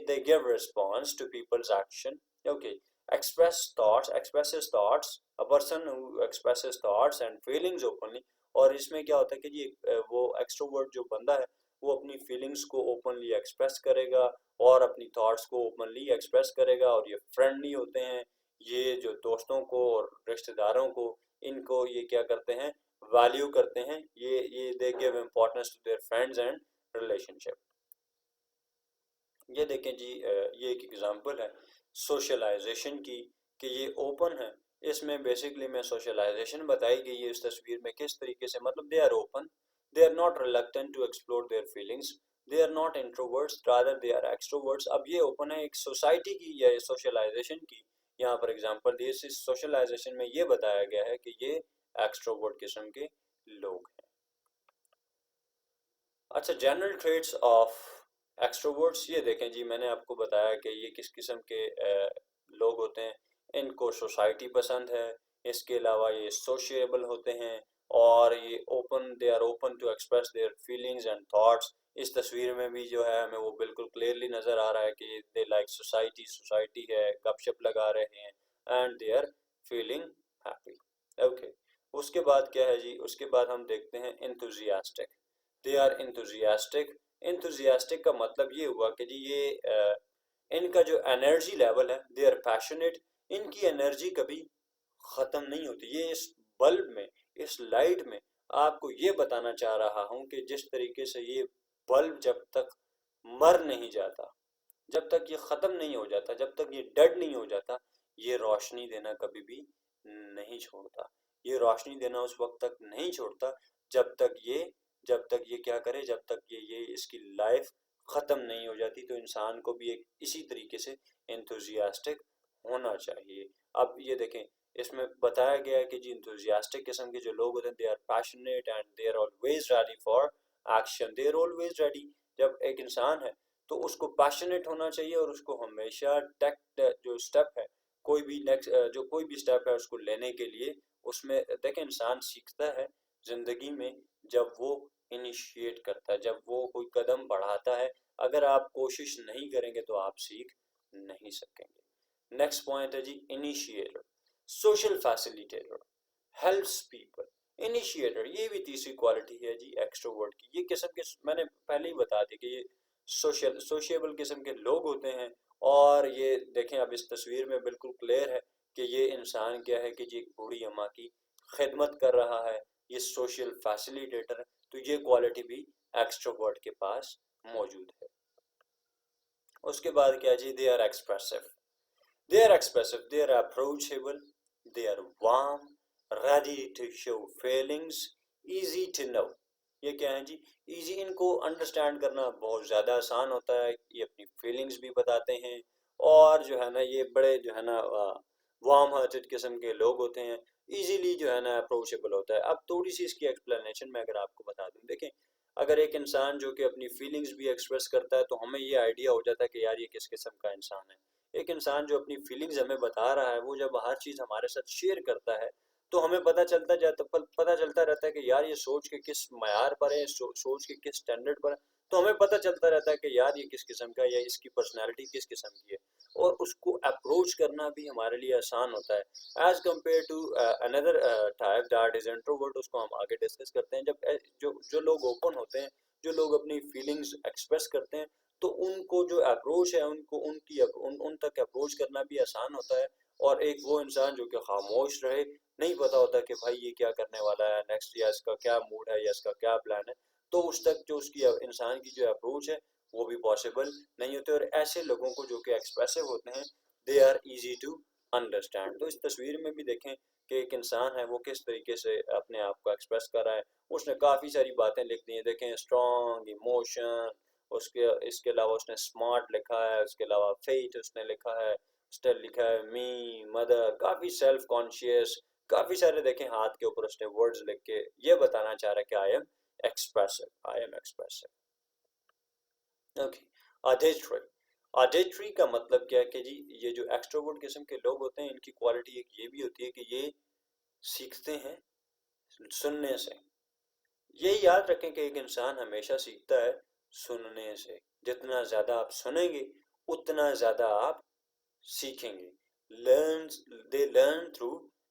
they give response to people's action। okay, expresses thoughts। a person who express his thoughts and feelings openly। और इसमें क्या होता है कि जी वो एक्सट्रोवर्ट जो बंदा है वो अपनी फीलिंग्स को ओपनली एक्सप्रेस करेगा और अपनी थॉट्स को ओपनली एक्सप्रेस करेगा, और ये फ्रेंडली होते हैं। ये जो दोस्तों को और रिश्तेदारों को, इनको ये क्या करते हैं, वैल्यू करते हैं। ये they give importance to their friends and relationship. ये देखें जी, ये एक एग्जांपल है सोशलाइजेशन की कि ये ओपन है। इसमें बेसिकली में सोशलाइजेशन बताई गई है इस तस्वीर में किस तरीके से, मतलब they are open, they are not reluctant to explore their feelings, they are not introverts rather they are extroverts. अब ये ओपन है एक सोसाइटी की या सोशलाइजेशन की। यहाँ पर एग्जांपल दिए, इस सोशलाइजेशन में ये बताया गया है कि ये एक्सट्रोवर्ट किस्म के लोग हैं। अच्छा, जनरल ट्रेट्स ऑफ एक्सट्रोवर्ट्स, ये देखें जी, मैंने आपको बताया कि ये किस किस्म के लोग होते हैं। इनको सोसाइटी पसंद है, इसके अलावा ये सोशिएबल होते हैं, और ये open, they are open to express their feelings and thoughts. इस तस्वीर में भी जो है हमें वो बिल्कुल क्लियरली नज़र आ रहा है कि दे लाइक सोसाइटी, सोसाइटी है, गपशप लगा रहे हैं, and they are feeling happy. Okay, उसके बाद क्या है जी, उसके बाद हम देखते हैं enthusiastic. They are enthusiastic. Enthusiastic का मतलब ये हुआ कि जी ये इनका जो एनर्जी लेवल है, दे आर पैशनेट। इनकी एनर्जी कभी ख़त्म नहीं होती। ये इस बल्ब में, इस लाइट में आपको ये बताना चाह रहा हूँ कि जिस तरीके से ये बल्ब जब तक मर नहीं जाता, जब तक ये ख़त्म नहीं हो जाता, जब तक ये डेड नहीं हो जाता, ये रोशनी देना कभी भी नहीं छोड़ता। ये रोशनी देना उस वक्त तक नहीं छोड़ता जब तक ये क्या करे, जब तक ये इसकी लाइफ ख़त्म नहीं हो जाती। तो इंसान को भी एक इसी तरीके से एंथुजियास्टिक होना चाहिए। अब ये देखें, इसमें बताया गया है कि जी इंथुजियास्टिक किस्म के जो लोग होते हैं, they are passionate and they are always ready for action. They are always ready. जब एक इंसान है तो उसको पैशनेट होना चाहिए, और उसको हमेशा टेक्ट जो स्टेप है, कोई भी नेक्स्ट जो कोई भी स्टेप है उसको लेने के लिए, उसमें देखें इंसान सीखता है ज़िंदगी में जब वो इनिशिएट करता है, जब वो कोई कदम बढ़ाता है। अगर आप कोशिश नहीं करेंगे तो आप सीख नहीं सकेंगे। नेक्स्ट पॉइंट है जी initiator, social facilitator, helps people. Initiator, ये भी तीसरी क्वालिटी है जी एक्सट्रोवर्ट की। ये किस्म के मैंने पहले ही बता दी कि ये सोशिएबल किस्म के लोग होते हैं। और ये देखें, अब इस तस्वीर में बिल्कुल क्लियर है कि ये इंसान क्या है कि जी एक बूढ़ी अम्मा की खिदमत कर रहा है, ये सोशल फैसिलिटेटर है। तो ये क्वालिटी भी एक्सट्रोवर्ट के पास मौजूद है। उसके बाद क्या जी, they are expressive. They are expressive, they are approachable, they are warm, ready to show feelings, easy to know. ये क्या है जी, इजी, इनको अंडरस्टैंड करना बहुत ज़्यादा आसान होता है। ये अपनी फीलिंग्स भी बताते हैं, और जो है ना ये बड़े जो है ना वार्म हार्टेड किस्म के लोग होते हैं। इजीली जो है ना अप्रोचेबल होता है। अब थोड़ी सी इसकी एक्सप्लेनेशन मैं अगर आपको बता दूं, देखें, अगर एक इंसान जो कि अपनी फीलिंग्स भी एक्सप्रेस करता है तो हमें ये आइडिया हो जाता है कि यार ये किस किस्म का इंसान है। एक इंसान जो अपनी फीलिंग्स हमें बता रहा है, वो जब हर चीज़ हमारे साथ शेयर करता है तो हमें पता चलता रहता है कि यार ये सोच के किस मयार पर है, सोच के किस स्टैंडर्ड पर है। तो हमें पता चलता रहता है कि यार ये किस किस्म का है, या इसकी पर्सनैलिटी किस किस्म की है, और उसको अप्रोच करना भी हमारे लिए आसान होता है as compare to another type that is introvert. उसको हम आगे डिस्कस करते हैं। जब जो लोग ओपन होते हैं, जो लोग अपनी फीलिंग्स एक्सप्रेस करते हैं, तो उनको जो अप्रोच है, उन तक अप्रोच करना भी आसान होता है। और एक वो इंसान जो कि खामोश रहे, नहीं पता होता कि भाई ये क्या करने वाला है नेक्स्ट, या इसका क्या मूड है, या इसका क्या प्लान है, तो उस तक जो उसकी इंसान की जो अप्रोच है वो भी पॉसिबल नहीं होते। और ऐसे लोगों को जो कि एक्सप्रेसिव होते हैं, they are easy to understand. तो इस तस्वीर में भी देखें कि एक इंसान है वो किस तरीके से अपने आप को एक्सप्रेस कर रहा है। उसने काफ़ी सारी बातें लिख दी हैं, देखें, स्ट्रॉन्ग इमोशन, उसके इसके अलावा उसने स्मार्ट लिखा है, उसके अलावा फेथ उसने लिखा है, उसने लिखा है मी मदर, काफ़ी सेल्फ कॉन्शियस, काफ़ी सारे देखें हाथ के ऊपर उसने वर्ड्स लिख के ये बताना चाह रहा है कि I am expressive, I am expressive. Okay, auditory. Auditory का मतलब क्या है कि जी ये जो एक्सट्रोवर्ट किस्म के लोग होते हैं, इनकी क्वालिटी एक ये भी होती है कि ये सीखते हैं सुनने से। ये याद रखें कि एक इंसान हमेशा सीखता है सुनने से। जितना ज़्यादा आप सुनेंगे उतना ज़्यादा आप सीखेंगे। Learn they learn through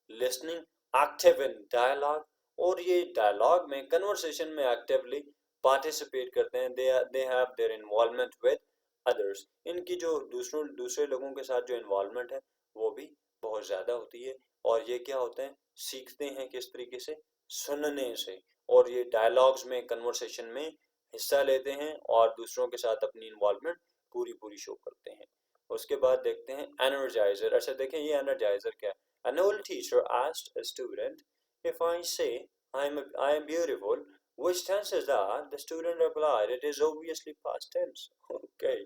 listening active in dialogue, और ये डायलॉग में, कन्वर्सेशन में एक्टिवली पार्टिसिपेट करते हैं। They have their involvement with others, इनकी जो दूसरे लोगों के साथ जो इन्वॉल्वमेंट है वो भी बहुत ज़्यादा होती है। और ये क्या होते हैं, सीखते हैं किस तरीके से, सुनने से, और ये डायलॉग्स में, कन्वर्सेशन में हिस्सा लेते हैं और दूसरों के साथ अपनी इन्वॉल्वमेंट पूरी पूरी शो करते हैं। उसके बाद देखते हैं एनर्जाइजर। अच्छा देखें ये एनर्जाइजर क्या है। An old teacher asked a student, if I say I am beautiful, which tense is that? The student replied, it is obviously past tense. Okay,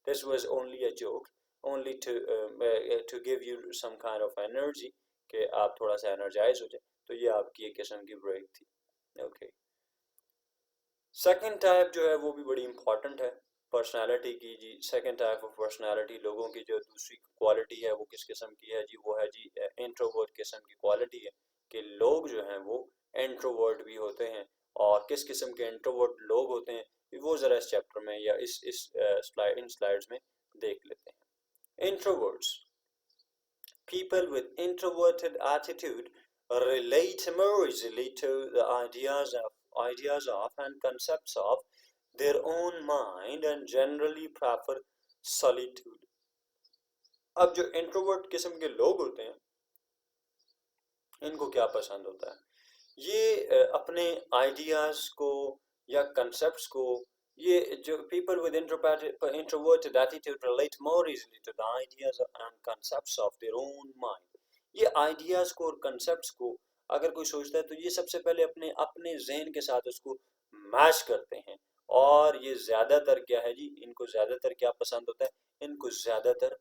this was only a joke, only to give you some kind of energy, कि आप थोड़ा सा energise हो जाए। तो ये आपकी एक किस्म की ब्रेक थी। ओके, सेकंड टाइप जो है वो भी बड़ी इंपॉर्टेंट है पर्सनालिटी की जी। सेकंड टाइप ऑफ पर्सनालिटी, लोगों की जो दूसरी क्वालिटी है वो किस किस्म की है जी, वो है जी इंट्रोवर्ट किस्म की क्वालिटी है, कि लोग जो हैं वो इंट्रोवर्ट भी होते हैं। और किस किस्म के इंट्रोवर्ट लोग होते हैं वो ज़रा इस चैप्टर में या इस इन स्लाइड्स में देख लेते हैं। Introverts, people with introverted attitude relate more easily to the ideas of and concepts of their own mind and generally prefer solitude. अब जो इंट्रोवर्ट किस्म के लोग होते हैं इनको क्या पसंद होता है, ये अपने आइडियाज को या कंसेप्ट्स को, ये जो people with introverted attitude relate more easily to the ideas and concepts of their own mind. ये आइडियाज को और कंसेप्ट्स को अगर कोई सोचता है तो ये सबसे पहले अपने अपने जहन के साथ उसको मैच करते हैं। और ये ज्यादातर क्या है जी, इनको ज्यादातर क्या पसंद होता है, इनको ज्यादातर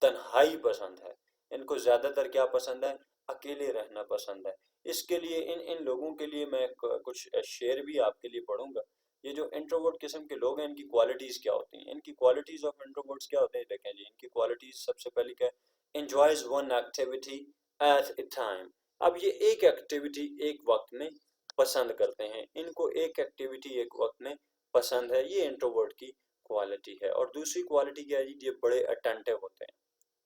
तन्हाई पसंद है, इनको ज्यादातर क्या पसंद है, अकेले रहना पसंद है। इसके लिए इन लोगों के लिए मैं कुछ शेर भी आपके लिए पढ़ूंगा। ये जो इंट्रोवर्ट किस्म के लोग हैं इनकी क्वालिटीज क्या होती हैं, इनकी क्वालिटीज ऑफ इंट्रोवर्ट्स क्या होते हैं, देखें जी इनकी क्वालिटीज सबसे पहले क्या है, enjoys one activity at a time. अब ये एक एक्टिविटी एक वक्त में पसंद करते हैं, इनको एक एक्टिविटी एक वक्त में पसंद है, ये इंट्रोवर्ट की क्वालिटी है। और दूसरी क्वालिटी क्या है जी, ये बड़े अटेंटिव होते हैं।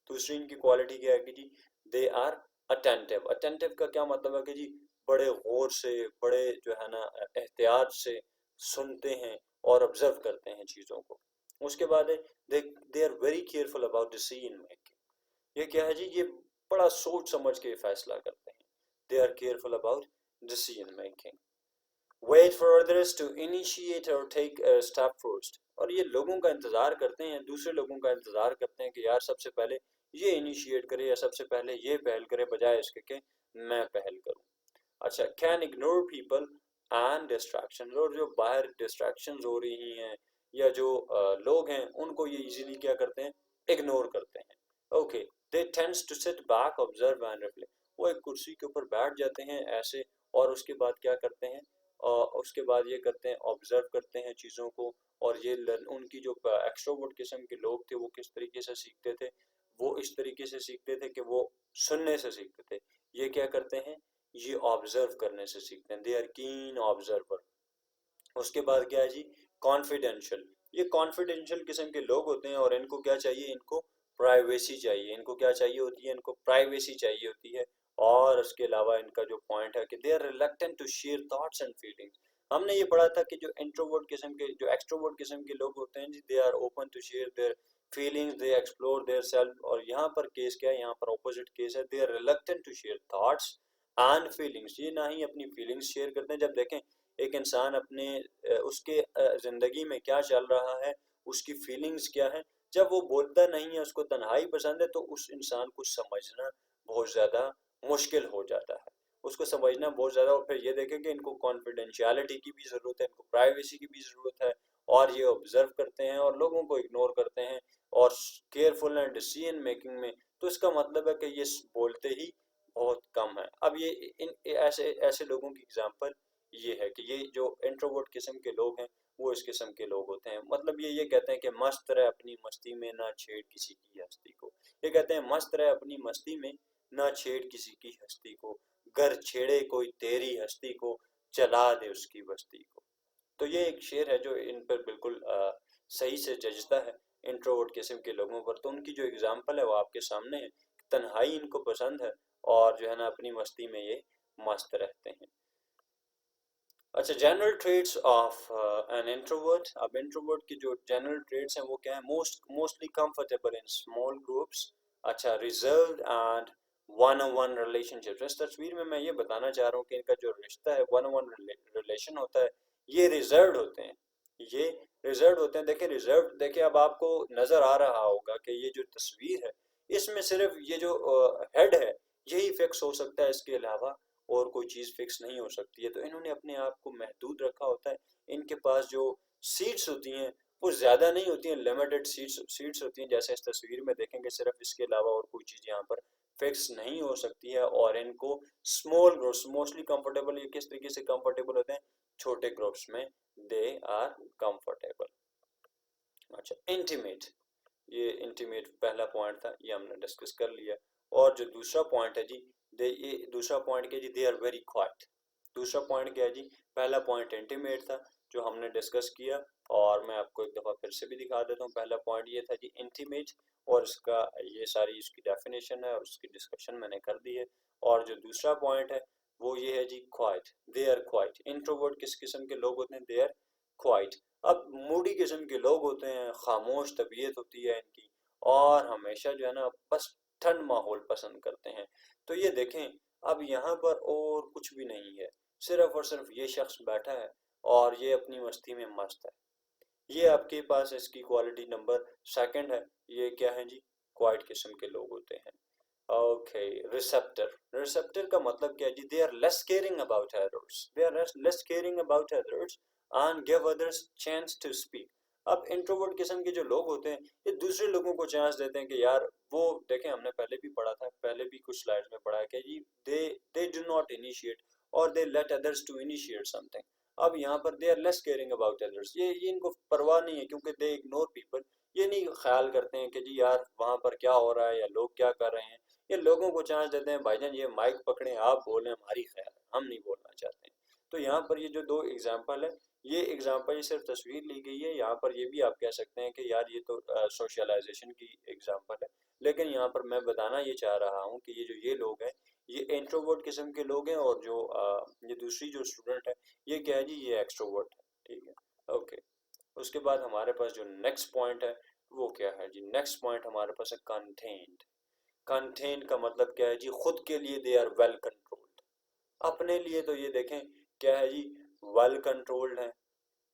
दूसरी इनकी क्वालिटी क्या है कि जी दे आर अटेंटिव। अटेंटिव का क्या मतलब है कि जी बड़े गौर से, बड़े जो है ना एहतियात से सुनते हैं और ऑब्जर्व करते हैं चीज़ों को। उसके बाद है they are very careful about decision making. ये क्या है जी, ये बड़ा सोच समझ के फैसला करते हैं। They are careful about decision making. Wait for others to initiate और टेक अ स्टेप फर्स्ट। और ये लोगों का इंतज़ार करते हैं, दूसरे लोगों का इंतज़ार करते हैं कि यार सबसे पहले ये इनिशिएट करे या सबसे पहले ये पहल करे, बजाय इसके कि मैं पहल करूं। अच्छा, can ignore people and distraction. और जो बाहर डिस्ट्रैक्शन हो रही हैं या जो लोग हैं उनको ये इजीली क्या करते हैं, इग्नोर करते हैं। Okay, they tends to sit back observe and reflect. वो एक कुर्सी के ऊपर बैठ जाते हैं ऐसे, और उसके बाद क्या करते हैं, उसके बाद ये करते हैं, ऑब्जर्व करते हैं चीज़ों को। और ये उनकी जो एक्सट्रोवर्ट किस्म के लोग थे वो किस तरीके से सीखते थे, वो इस तरीके से सीखते थे कि वो सुनने से सीखते थे। ये क्या करते हैं, ये ऑब्जर्व करने से सीखते हैं, दे आर कीन ऑब्जर्वर। उसके बाद क्या है जी, कॉन्फिडेंशियल। ये कॉन्फिडेंशियल किस्म के लोग होते हैं और इनको क्या चाहिए, इनको प्राइवेसी चाहिए। इनको क्या चाहिए होती है, इनको प्राइवेसी चाहिए होती है। और उसके अलावा इनका जो पॉइंट है कि they are reluctant to share thoughts and feelings. हमने ये पढ़ा था कि जो इंट्रोवर्ट किस्म के, जो एक्सट्रोवर्ट किस्म के लोग होते हैं जी, they are open to share their feelings, they explore their self. और यहाँ पर केस क्या है, यहाँ पर ऑपोजिट केस है, they are reluctant to share thoughts and feelings. ये ना ही अपनी फीलिंग्स शेयर करते हैं। जब देखें एक इंसान अपने उसके ज़िंदगी में क्या चल रहा है, उसकी फीलिंग्स क्या है, जब वो बोलता नहीं है, उसको तन्हाई पसंद है, तो उस इंसान को समझना बहुत ज़्यादा मुश्किल हो जाता है, उसको समझना बहुत ज़्यादा। और फिर ये देखें कि इनको कॉन्फिडेंशियलिटी की भी ज़रूरत है, इनको प्राइवेसी की भी ज़रूरत है। और ये ऑब्जर्व करते हैं और लोगों को इग्नोर करते हैं और केयरफुल एंड डिसीजन मेकिंग में। तो इसका मतलब है कि ये बोलते ही बहुत कम है। अब ये इन ऐसे ऐसे लोगों की एग्जांपल ये है कि ये जो इंट्रोवर्ट किस्म के लोग हैं वो इस किस्म के लोग होते हैं। मतलब ये कहते हैं कि मस्त रहे अपनी मस्ती में, ना छेड़ किसी की हस्ती को। ये कहते हैं मस्त रहे अपनी मस्ती में, ना छेड़ किसी की हस्ती को, गर छेड़े कोई तेरी हस्ती को, चला दे उसकी बस्ती को। तो ये एक शेर है जो इन पर बिल्कुल सही से जचता है इंट्रोवर्ट किस्म के लोगों पर। तो उनकी जो एग्जाम्पल है वो आपके सामने है। तन्हाई इनको पसंद है और जो है ना अपनी मस्ती में ये मस्त रहते हैं। अच्छा, general traits of an introvert. अब इंट्रोवर्ट की जो जनरल ट्रेड्स हैं वो क्या है? Mostly comfortable in small groups. अच्छा, reserved and one on one relationships. इस तस्वीर में मैं ये बताना चाह रहा हूँ कि इनका जो रिश्ता है, वन ऑन वन रिलेशन होता है, ये रिजर्व्ड होते हैं। ये रिजर्व्ड होते हैं। देखिए रिजर्व, देखिए अब आपको नजर आ रहा होगा कि ये जो तस्वीर है इसमें सिर्फ ये जो हेड है यही फिक्स हो सकता है, इसके अलावा और कोई चीज़ फिक्स नहीं हो सकती है। तो इन्होंने अपने आप को महदूद रखा होता है। इनके पास जो सीट्स होती हैं वो ज़्यादा नहीं होती हैं, लिमिटेड सीट्स होती हैं। जैसे इस तस्वीर में देखेंगे, सिर्फ इसके अलावा और कोई चीज़ यहाँ पर फिक्स नहीं हो सकती है। और इनको स्मॉल ग्रुप्स मोस्टली कंफर्टेबल, ये किस तरीके से कंफर्टेबल होते हैं? छोटे ग्रुप्स में दे आर कंफर्टेबल। अच्छा, इंटीमेट, ये इंटीमेट पहला पॉइंट था, ये हमने डिस्कस कर लिया। और जो दूसरा पॉइंट है जी, ये दूसरा पॉइंट क्या जी? They are very quiet. दूसरा पॉइंट क्या है जी? पहला पॉइंट इंटीमेट था जो हमने डिस्कस किया, और मैं आपको एक दफ़ा फिर से भी दिखा देता हूँ। पहला पॉइंट ये था जी इंटीमेट, और इसका ये सारी इसकी डेफिनेशन है और उसकी डिस्कशन मैंने कर दी है। और जो दूसरा पॉइंट है वो ये है जी quiet, they are quiet. Introvert किस किस्म के लोग होते हैं? They are quiet. अब मूडी किस्म के लोग होते हैं, खामोश तबीयत होती है इनकी, और हमेशा जो है ना बस ठंड माहौल पसंद करते हैं। तो ये देखें, अब यहाँ पर और कुछ भी नहीं है, सिर्फ और सिर्फ ये शख्स बैठा है और ये अपनी मस्ती में मस्त है। ये आपके पास इसकी क्वालिटी नंबर सेकंड है। ये क्या है जी? क्वाइट किस्म के लोग होते हैं। Okay, receptor. रिसेप्टर का मतलब क्या है जी? They are less caring about others, they are less caring about others and give others chance to speak. अब इंट्रोवर्ट किस्म के जो लोग होते हैं ये दूसरे लोगों को चांस देते हैं कि यार वो देखें, हमने पहले भी पढ़ा था, पहले भी कुछ स्लाइड्स में पढ़ा है कि जी दे डू नॉट इनिशिएट और they let others to initiate something. अब यहाँ पर they are less caring about others, ये इनको परवाह नहीं है, क्योंकि दे इग्नोर पीपल। ये नहीं ख्याल करते हैं कि जी यार वहाँ पर क्या हो रहा है या लोग क्या कर रहे हैं। ये लोगों को चांस देते हैं, भाईजान ये माइक पकड़े, आप बोलें, हमारी खैर है, हम नहीं बोलना चाहते हैं। तो यहाँ पर ये जो दो एग्जाम्पल है, ये एग्जाम्पल, ये सिर्फ तस्वीर ली गई है। यहाँ पर ये भी आप कह सकते हैं कि यार ये तो सोशलाइजेशन की एग्जाम्पल है, लेकिन यहाँ पर मैं बताना ये चाह रहा हूँ कि ये लोग हैं, ये इंट्रोवर्ट किस्म के लोग हैं, और जो ये दूसरी जो स्टूडेंट है ये क्या है जी? ये एक्सट्रोवर्ट है। ठीक है, ओके। उसके बाद हमारे पास जो नेक्स्ट पॉइंट है वो क्या है जी? नेक्स्ट पॉइंट हमारे पास है कंटेंट। कंटेंट का मतलब क्या है जी? खुद के लिए दे आर वेल कंट्रोल्ड। अपने लिए तो ये देखें क्या है जी? वेल कंट्रोल्ड है,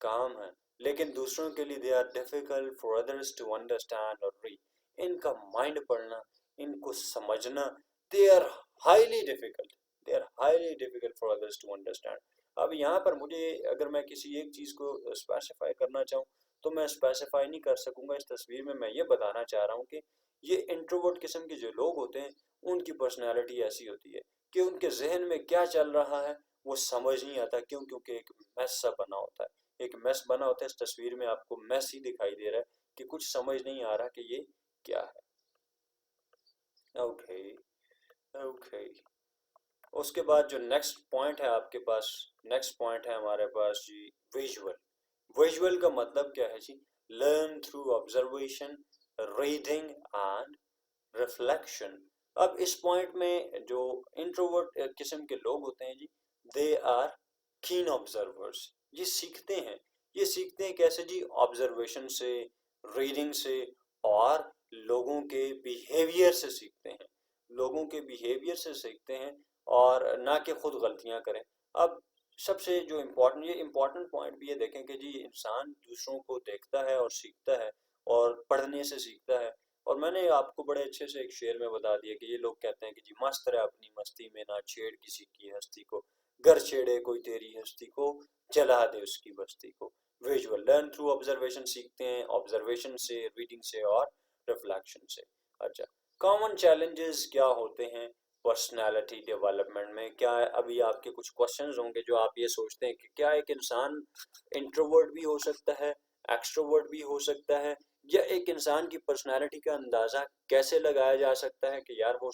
काम है। लेकिन दूसरों के लिए they are difficult for others to understand और रीड। इनका माइंड पढ़ना, इनको समझना, they are highly difficult, they are highly difficult for others to understand. अब यहाँ पर मुझे, अगर मैं किसी एक चीज़ को स्पेसिफाई करना चाहूँ तो मैं स्पेसिफाई नहीं कर सकूंगा। इस तस्वीर में मैं ये बताना चाह रहा हूँ कि ये इंट्रोवर्ट किस्म के जो लोग होते हैं उनकी पर्सनैलिटी ऐसी होती है कि उनके जहन में क्या चल रहा है वो समझ नहीं आता। क्यों? क्योंकि एक मैस सा बना होता है, एक मैस बना होता है। इस तस्वीर में आपको मैस ही दिखाई दे रहा है कि कुछ समझ नहीं आ रहा कि ये क्या है। Okay, okay. उसके बाद जो नेक्स्ट पॉइंट है आपके पास, नेक्स्ट पॉइंट है हमारे पास जी विजुअल। विजुअल का मतलब क्या है जी? Learn through observation, reading and reflection. अब इस पॉइंट में जो इंट्रोवर्ट किस्म के लोग होते हैं जी, दे आर कीन ऑब्जर्वर्स। ये सीखते हैं, ये सीखते हैं कैसे जी? ऑब्जर्वेशन से, रीडिंग से, और लोगों के बिहेवियर से सीखते हैं, लोगों के बिहेवियर से सीखते हैं, और ना कि खुद गलतियां करें। अब सबसे जो इम्पोर्टेंट, ये इम्पोर्टेंट पॉइंट भी ये देखें कि जी इंसान दूसरों को देखता है और सीखता है, और पढ़ने से सीखता है। और मैंने आपको बड़े अच्छे से एक शेर में बता दिया कि ये लोग कहते हैं कि जी मस्त रहे अपनी मस्ती में, ना छेड़ किसी की हस्ती को, घर छेड़े कोई तेरी हस्ती को, जला दे उसकी बस्ती को। विजुअल, लर्न थ्रू ऑब्जर्वेशन, सीखते हैं ऑब्जर्वेशन से, रीडिंग से और रिफ्लेक्शन से। अच्छा, कॉमन चैलेंजेस क्या होते हैं पर्सनालिटी डेवलपमेंट में? क्या है, अभी आपके कुछ क्वेश्चंस होंगे जो आप ये सोचते हैं कि क्या एक इंसान इंट्रोवर्ट भी हो सकता है, एक्सट्रोवर्ट भी हो सकता है, या एक इंसान की पर्सनालिटी का अंदाज़ा कैसे लगाया जा सकता है कि यार वो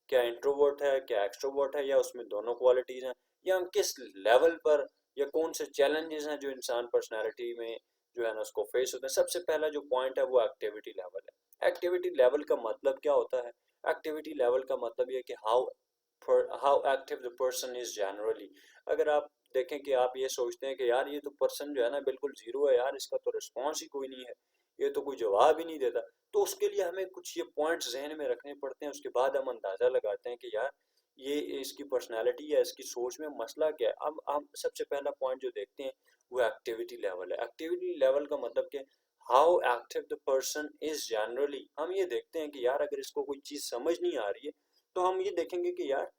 क्या इंट्रोवर्ट है, क्या एक्सट्रोवर्ट है, या उसमें दोनों क्वालिटीज़ हैं, या हम किस लेवल पर, या कौन से चैलेंजेस हैं जो इंसान पर्सनालिटी में जो है ना उसको फेस होते हैं? सबसे पहला जो पॉइंट है वो एक्टिविटी लेवल है। एक्टिविटी लेवल का मतलब क्या होता है? एक्टिविटी लेवल का मतलब ये है कि how how active the person is generally. अगर आप देखें कि आप ये सोचते हैं कि यार ये तो पर्सन जो है ना बिल्कुल जीरो है यार, इसका तो रिस्पॉन्स ही कोई नहीं है, ये तो कोई जवाब ही नहीं देता, तो उसके लिए हमें कुछ ये पॉइंट्स जहन में रखने पड़ते हैं। उसके बाद हम अंदाज़ा लगाते हैं कि यार ये इसकी पर्सनैलिटी या इसकी सोच में मसला क्या है। अब हम सबसे पहला पॉइंट जो देखते हैं वो एक्टिविटी लेवल है। एक्टिविटी लेवल का मतलब क्या, how active the person is generally. हम ये देखते हैं कि यार अगर इसको कोई चीज़ समझ नहीं आ रही है तो हम ये देखेंगे कि यार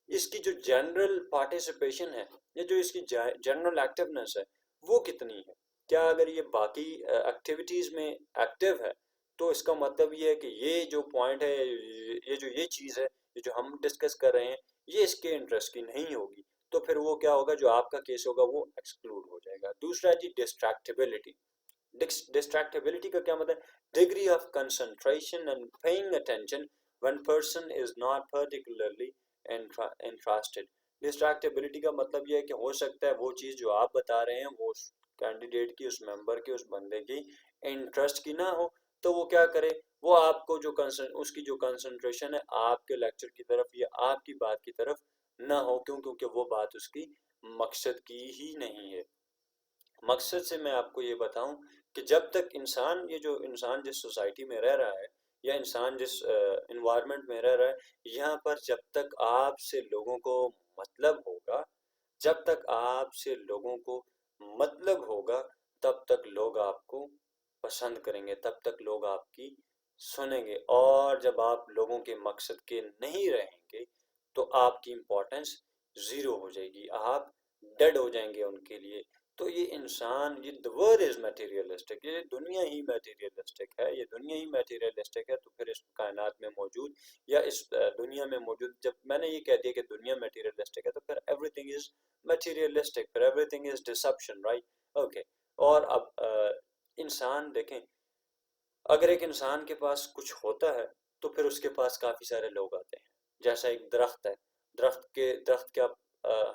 इसकी जो जनरल पार्टिसिपेशन है या जो इसकी जनरल एक्टिवनेस है वो कितनी है। क्या अगर ये बाकी एक्टिविटीज़ में एक्टिव है तो इसका मतलब ये है कि ये जो पॉइंट है, ये जो ये चीज़ है, ये जो हम डिस्कस कर रहे हैं, ये इसके इंटरेस्ट की नहीं होगी, तो फिर वो क्या होगा, जो आपका केस होगा वो एक्सक्लूड हो जाएगा। दूसरा है जी डिस्ट्रैक्टेबिलिटी। डिस्ट्रैक्टेबिलिटी का क्या मतलब, degree of concentration and paying attention when person is not particularly interested. Distractibility का मतलब ये है कि हो सकता है वो चीज़ जो आप बता रहे हैं वो उस कैंडिडेट की, उस मेंबर की, उस बंदे की इंटरेस्ट की ना हो, तो वो क्या करे, वो आपको जो उसकी जो कंसंट्रेशन है आपके लेक्चर की तरफ या आपकी बात की तरफ ना हो। क्यों? क्योंकि वो बात उसकी मकसद की ही नहीं है। मकसद से मैं आपको ये बताऊं कि जब तक इंसान, ये जो इंसान जिस सोसाइटी में रह रहा है या इंसान जिस इन्वायरमेंट में रह रहा है, यहाँ पर जब तक आपसे लोगों को मतलब होगा, जब तक आपसे लोगों को मतलब होगा, तब तक लोग आपको पसंद करेंगे, तब तक लोग आपकी सुनेंगे। और जब आप लोगों के मकसद के नहीं रहेंगे तो आपकी इम्पोर्टेंस ज़ीरो हो जाएगी, आप डेड हो जाएंगे उनके लिए। तो ये इंसान, ये द वर्ल्ड इज मटेरियलिस्टिक, ये दुनिया ही मटेरियलिस्टिक है, ये दुनिया ही मटेरियलिस्टिक है। तो फिर इस कायनात में मौजूद या इस दुनिया में मौजूद, जब मैंने ये कह दिया कि दुनिया मटेरियलिस्टिक है तो फिर एवरीथिंग इज मटेरियलिस्टिक, फिर everything is deception, right? Okay. और अब इंसान देखें, अगर एक इंसान के पास कुछ होता है तो फिर उसके पास काफ़ी सारे लोग आते हैं। जैसा एक दरख्त है, दरख्त क्या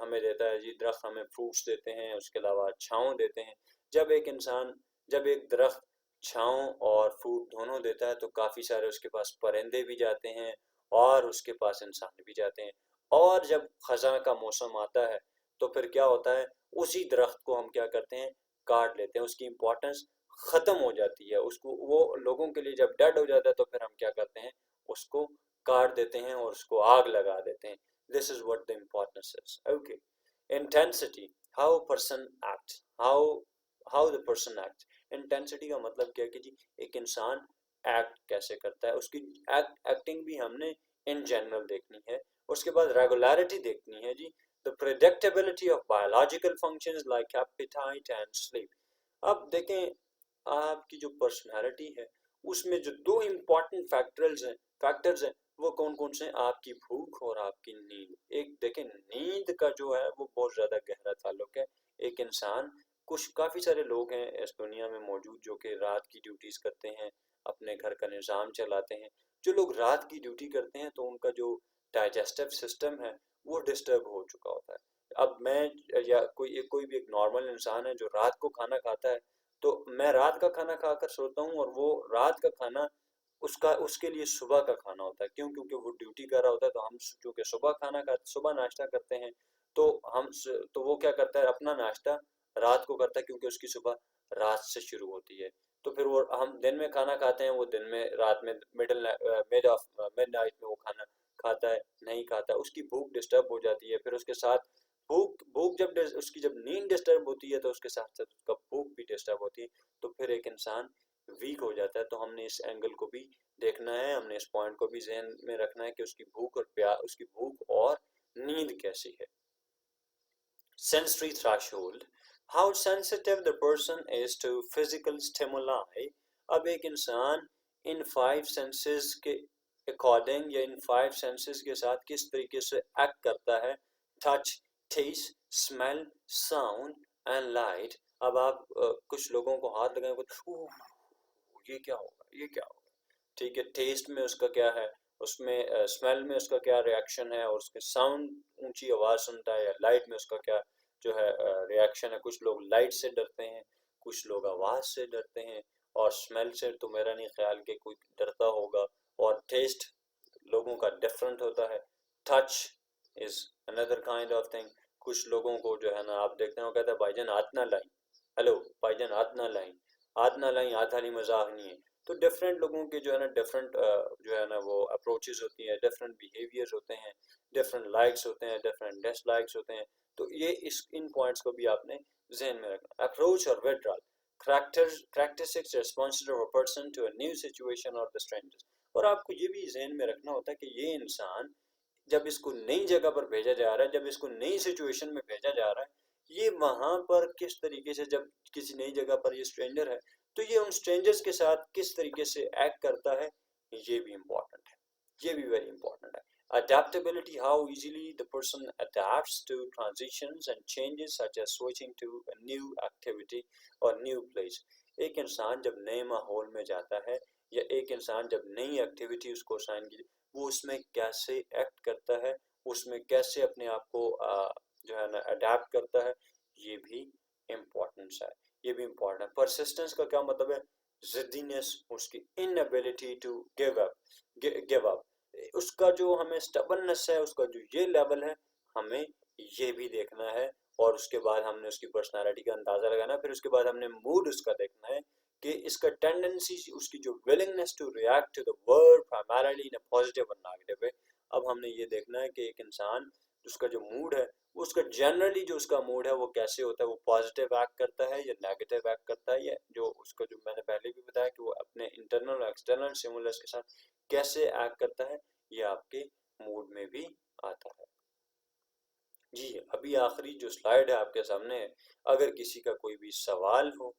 हमें देता है जी, दरख्त हमें फ्रूट्स देते हैं, उसके अलावा छाँव देते हैं। जब एक दरख्त छाँव और फ्रूट दोनों देता है तो काफ़ी सारे उसके पास परिंदे भी जाते हैं और उसके पास इंसान भी जाते हैं। और जब खज़ां का मौसम आता है तो फिर क्या होता है, उसी दरख्त को हम क्या करते हैं, काट लेते हैं, उसकी इम्पोर्टेंस खत्म हो जाती है। उसको, वो लोगों के लिए जब डेड हो जाता है तो फिर हम क्या करते हैं, उसको काट देते हैं और उसको आग लगा देते हैं। This is what the importance is. Okay. Intensity, how person act, how the person act. Intensity का मतलब क्या है कि जी एक इंसान एक्ट कैसे करता है, उसकी एक्टिंग भी हमने इन जनरल देखनी है। उसके बाद रेगुलरिटी देखनी है जी, the predictability of biological functions like appetite and sleep. अब देखें, आपकी जो पर्सनालिटी है उसमें जो दो इम्पॉर्टेंट फैक्टर्स हैं वो कौन कौन से हैं, आपकी भूख और आपकी नींद। एक देखें, नींद का जो है वो बहुत ज़्यादा गहरा ताल्लुक है। एक इंसान, कुछ काफ़ी सारे लोग हैं इस दुनिया में मौजूद जो कि रात की ड्यूटीज़ करते हैं, अपने घर का निज़ाम चलाते हैं। जो लोग रात की ड्यूटी करते हैं तो उनका जो डाइजेस्टिव सिस्टम है वो डिस्टर्ब हो चुका होता है। अब मैं या कोई भी एक नॉर्मल इंसान है जो रात को खाना खाता है, तो मैं रात का खाना खाकर सोता हूँ और वो रात का खाना उसका उसके लिए सुबह का खाना होता है। क्यों? क्योंकि वो ड्यूटी कर रहा होता है। तो हम चूंकि सुबह नाश्ता करते हैं, तो तो वो क्या करता है, अपना नाश्ता रात को करता है क्योंकि उसकी सुबह रात से शुरू होती है। तो फिर वो, हम दिन में खाना खाते हैं, वो दिन में, रात में, मिड नाइट में वो खाना खाता है, नहीं खाता, उसकी भूख डिस्टर्ब हो जाती है। फिर उसके साथ भूख भूख जब उसकी जब नींद डिस्टर्ब होती है तो उसके साथ साथ उसका भूख भी डिस्टर्ब होती है। तो फिर एक इंसान वीक हो जाता है। तो हमने इस एंगल को भी देखना है, हमने इस पॉइंट को भी ज़हन में रखना है कि उसकी भूख और नींद कैसी है। Sensory threshold, how sensitive the person is to physical stimuli। अब एक इंसान इन 5 सेंसेस के अकॉर्डिंग या इन 5 सेंसेस के साथ किस तरीके से एक्ट करता है, touch, taste, smell, sound and light. अब आप कुछ लोगों को हाथ लगाएंगे, ये क्या होगा, ये क्या होगा, ठीक है। टेस्ट में उसका क्या है, उसमें स्मेल में उसका क्या रिएक्शन है, और उसके साउंड ऊंची आवाज़ सुनता है, या लाइट में उसका क्या जो है रिएक्शन है। कुछ लोग लाइट से डरते हैं, कुछ लोग आवाज़ से डरते हैं, और स्मेल से तो मेरा नहीं ख्याल कि कोई डरता होगा। और टेस्ट लोगों का डिफरेंट होता है। Touch is another kind of thing. कुछ लोगों को जो है ना आप देखते हो कहते हैं भाईजान हाथ ना लाई, हेलो भाईजान हाथ ना लाई, हाथ ना लाई, हाथ वाली मजाक नहीं है। तो डिफरेंट लोगों के जो है ना डिफरेंट जो है ना वो अप्रोचेस होती हैं, डिफरेंट बिहेवियर्स होते हैं, डिफरेंट लाइक्स होते हैं, डिफरेंट डिसलाइक्स होते हैं। तो ये इस इन पॉइंट्स को भी आपने जहन में रखना। अप्रोच और withdrawal characteristics responsive of a person to a new situation or the strangers। और आपको ये भी जहन में रखना होता है कि ये इंसान जब इसको नई जगह पर भेजा जा रहा है, जब इसको नई सिचुएशन में भेजा जा रहा है, ये वहां पर किस तरीके से, जब किसी नई जगह पर ये स्ट्रेंजर है तो ये उन स्ट्रेंजर्स के साथ किस तरीके से एक्ट करता है, ये भी इम्पोर्टेंट है, ये भी वेरी इंपॉर्टेंट है। Adaptability, how easily the person adapts to transitions and changes such as switching to a new activity or new place। एक इंसान जब नए माहौल में जाता है या एक इंसान जब नई एक्टिविटी उसको असाइन की वो उसमें कैसे एक्ट करता है, उसमें कैसे अपने आप को जो है ना अडेप्ट करता है, ये भी इम्पोर्टेंस है, ये भी इम्पोर्टेंट है। परसिस्टेंस का क्या मतलब है? जिद्दीनेस, उसकी इनएबिलिटी टू गिव अप, उसका जो हमें स्टबननेस है, उसका जो ये लेवल है, हमें ये भी देखना है। और उसके बाद हमने उसकी पर्सनालिटी का अंदाजा लगाना है। फिर उसके बाद हमने मूड उसका देखना है कि इसका टेंडेंसी, उसकी जो willingness to react to the world primarily in a positive और नेगेटिव वे। अब हमने ये देखना है कि एक इंसान उसका जो मूड है, उसका जनरली जो उसका मूड है वो कैसे होता है, वो पॉजिटिव एक्ट करता है या नेगेटिव एक्ट करता है, या जो उसका जो मैंने पहले भी बताया कि वो अपने इंटरनल और एक्सटर्नल स्टिमुलस के साथ कैसे एक्ट करता है, ये आपके मूड में भी आता है। जी, अभी आखिरी जो स्लाइड है आपके सामने है, अगर किसी का कोई भी सवाल हो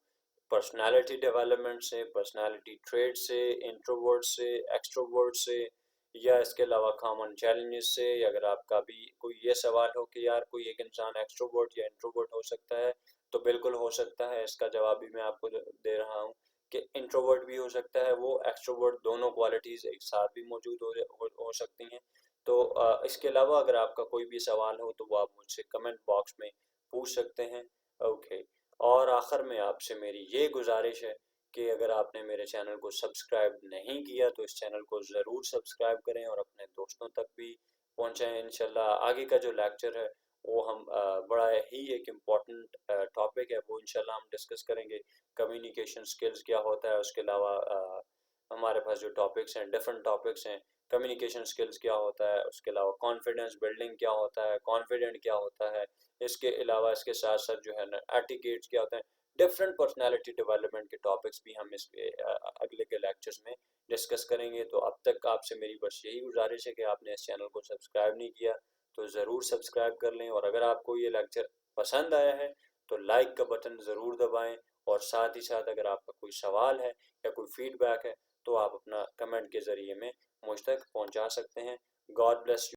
पर्सनालिटी डेवलपमेंट से, पर्सनालिटी ट्रेड से, इंट्रोवर्ट से, एक्सट्रोवर्ट से, या इसके अलावा कॉमन चैलेंजेस से, अगर आपका भी कोई ये सवाल हो कि यार कोई एक इंसान एक्सट्रोवर्ट या इंट्रोवर्ट हो सकता है, तो बिल्कुल हो सकता है। इसका जवाब भी मैं आपको दे रहा हूँ कि इंट्रोवर्ट भी हो सकता है वो, एक्सट्रोवर्ट, दोनों क्वालिटीज़ एक साथ भी मौजूद हो सकती हैं। तो इसके अलावा अगर आपका कोई भी सवाल हो तो वो आप मुझसे कमेंट बॉक्स में पूछ सकते हैं। ओके, और आखिर में आपसे मेरी ये गुजारिश है कि अगर आपने मेरे चैनल को सब्सक्राइब नहीं किया तो इस चैनल को ज़रूर सब्सक्राइब करें और अपने दोस्तों तक भी पहुँचाएँ। इंशाल्लाह आगे का जो लेक्चर है वो हम बड़ा ही एक इम्पॉर्टेंट टॉपिक है, वो इंशाल्लाह हम डिस्कस करेंगे। कम्युनिकेशन स्किल्स क्या होता है, उसके अलावा हमारे पास जो टॉपिक्स हैं, डिफरेंट टॉपिक्स हैं। कम्युनिकेशन स्किल्स क्या होता है, उसके अलावा कॉन्फिडेंस बिल्डिंग क्या होता है, कॉन्फिडेंट क्या होता है, इसके अलावा इसके साथ साथ जो है ना एटिकेट्स क्या होते हैं। डिफरेंट पर्सनालिटी डेवलपमेंट के टॉपिक्स भी हम इसके अगले के लेक्चर्स में डिस्कस करेंगे। तो अब तक आपसे मेरी बस यही गुजारिश है कि आपने इस चैनल को सब्सक्राइब नहीं किया तो ज़रूर सब्सक्राइब कर लें, और अगर आपको ये लेक्चर पसंद आया है तो लाइक का बटन ज़रूर दबाएं, और साथ ही साथ अगर आपका कोई सवाल है या कोई फीडबैक है तो आप अपना कमेंट के ज़रिए में मुझ तक पहुंचा सकते हैं। God bless you.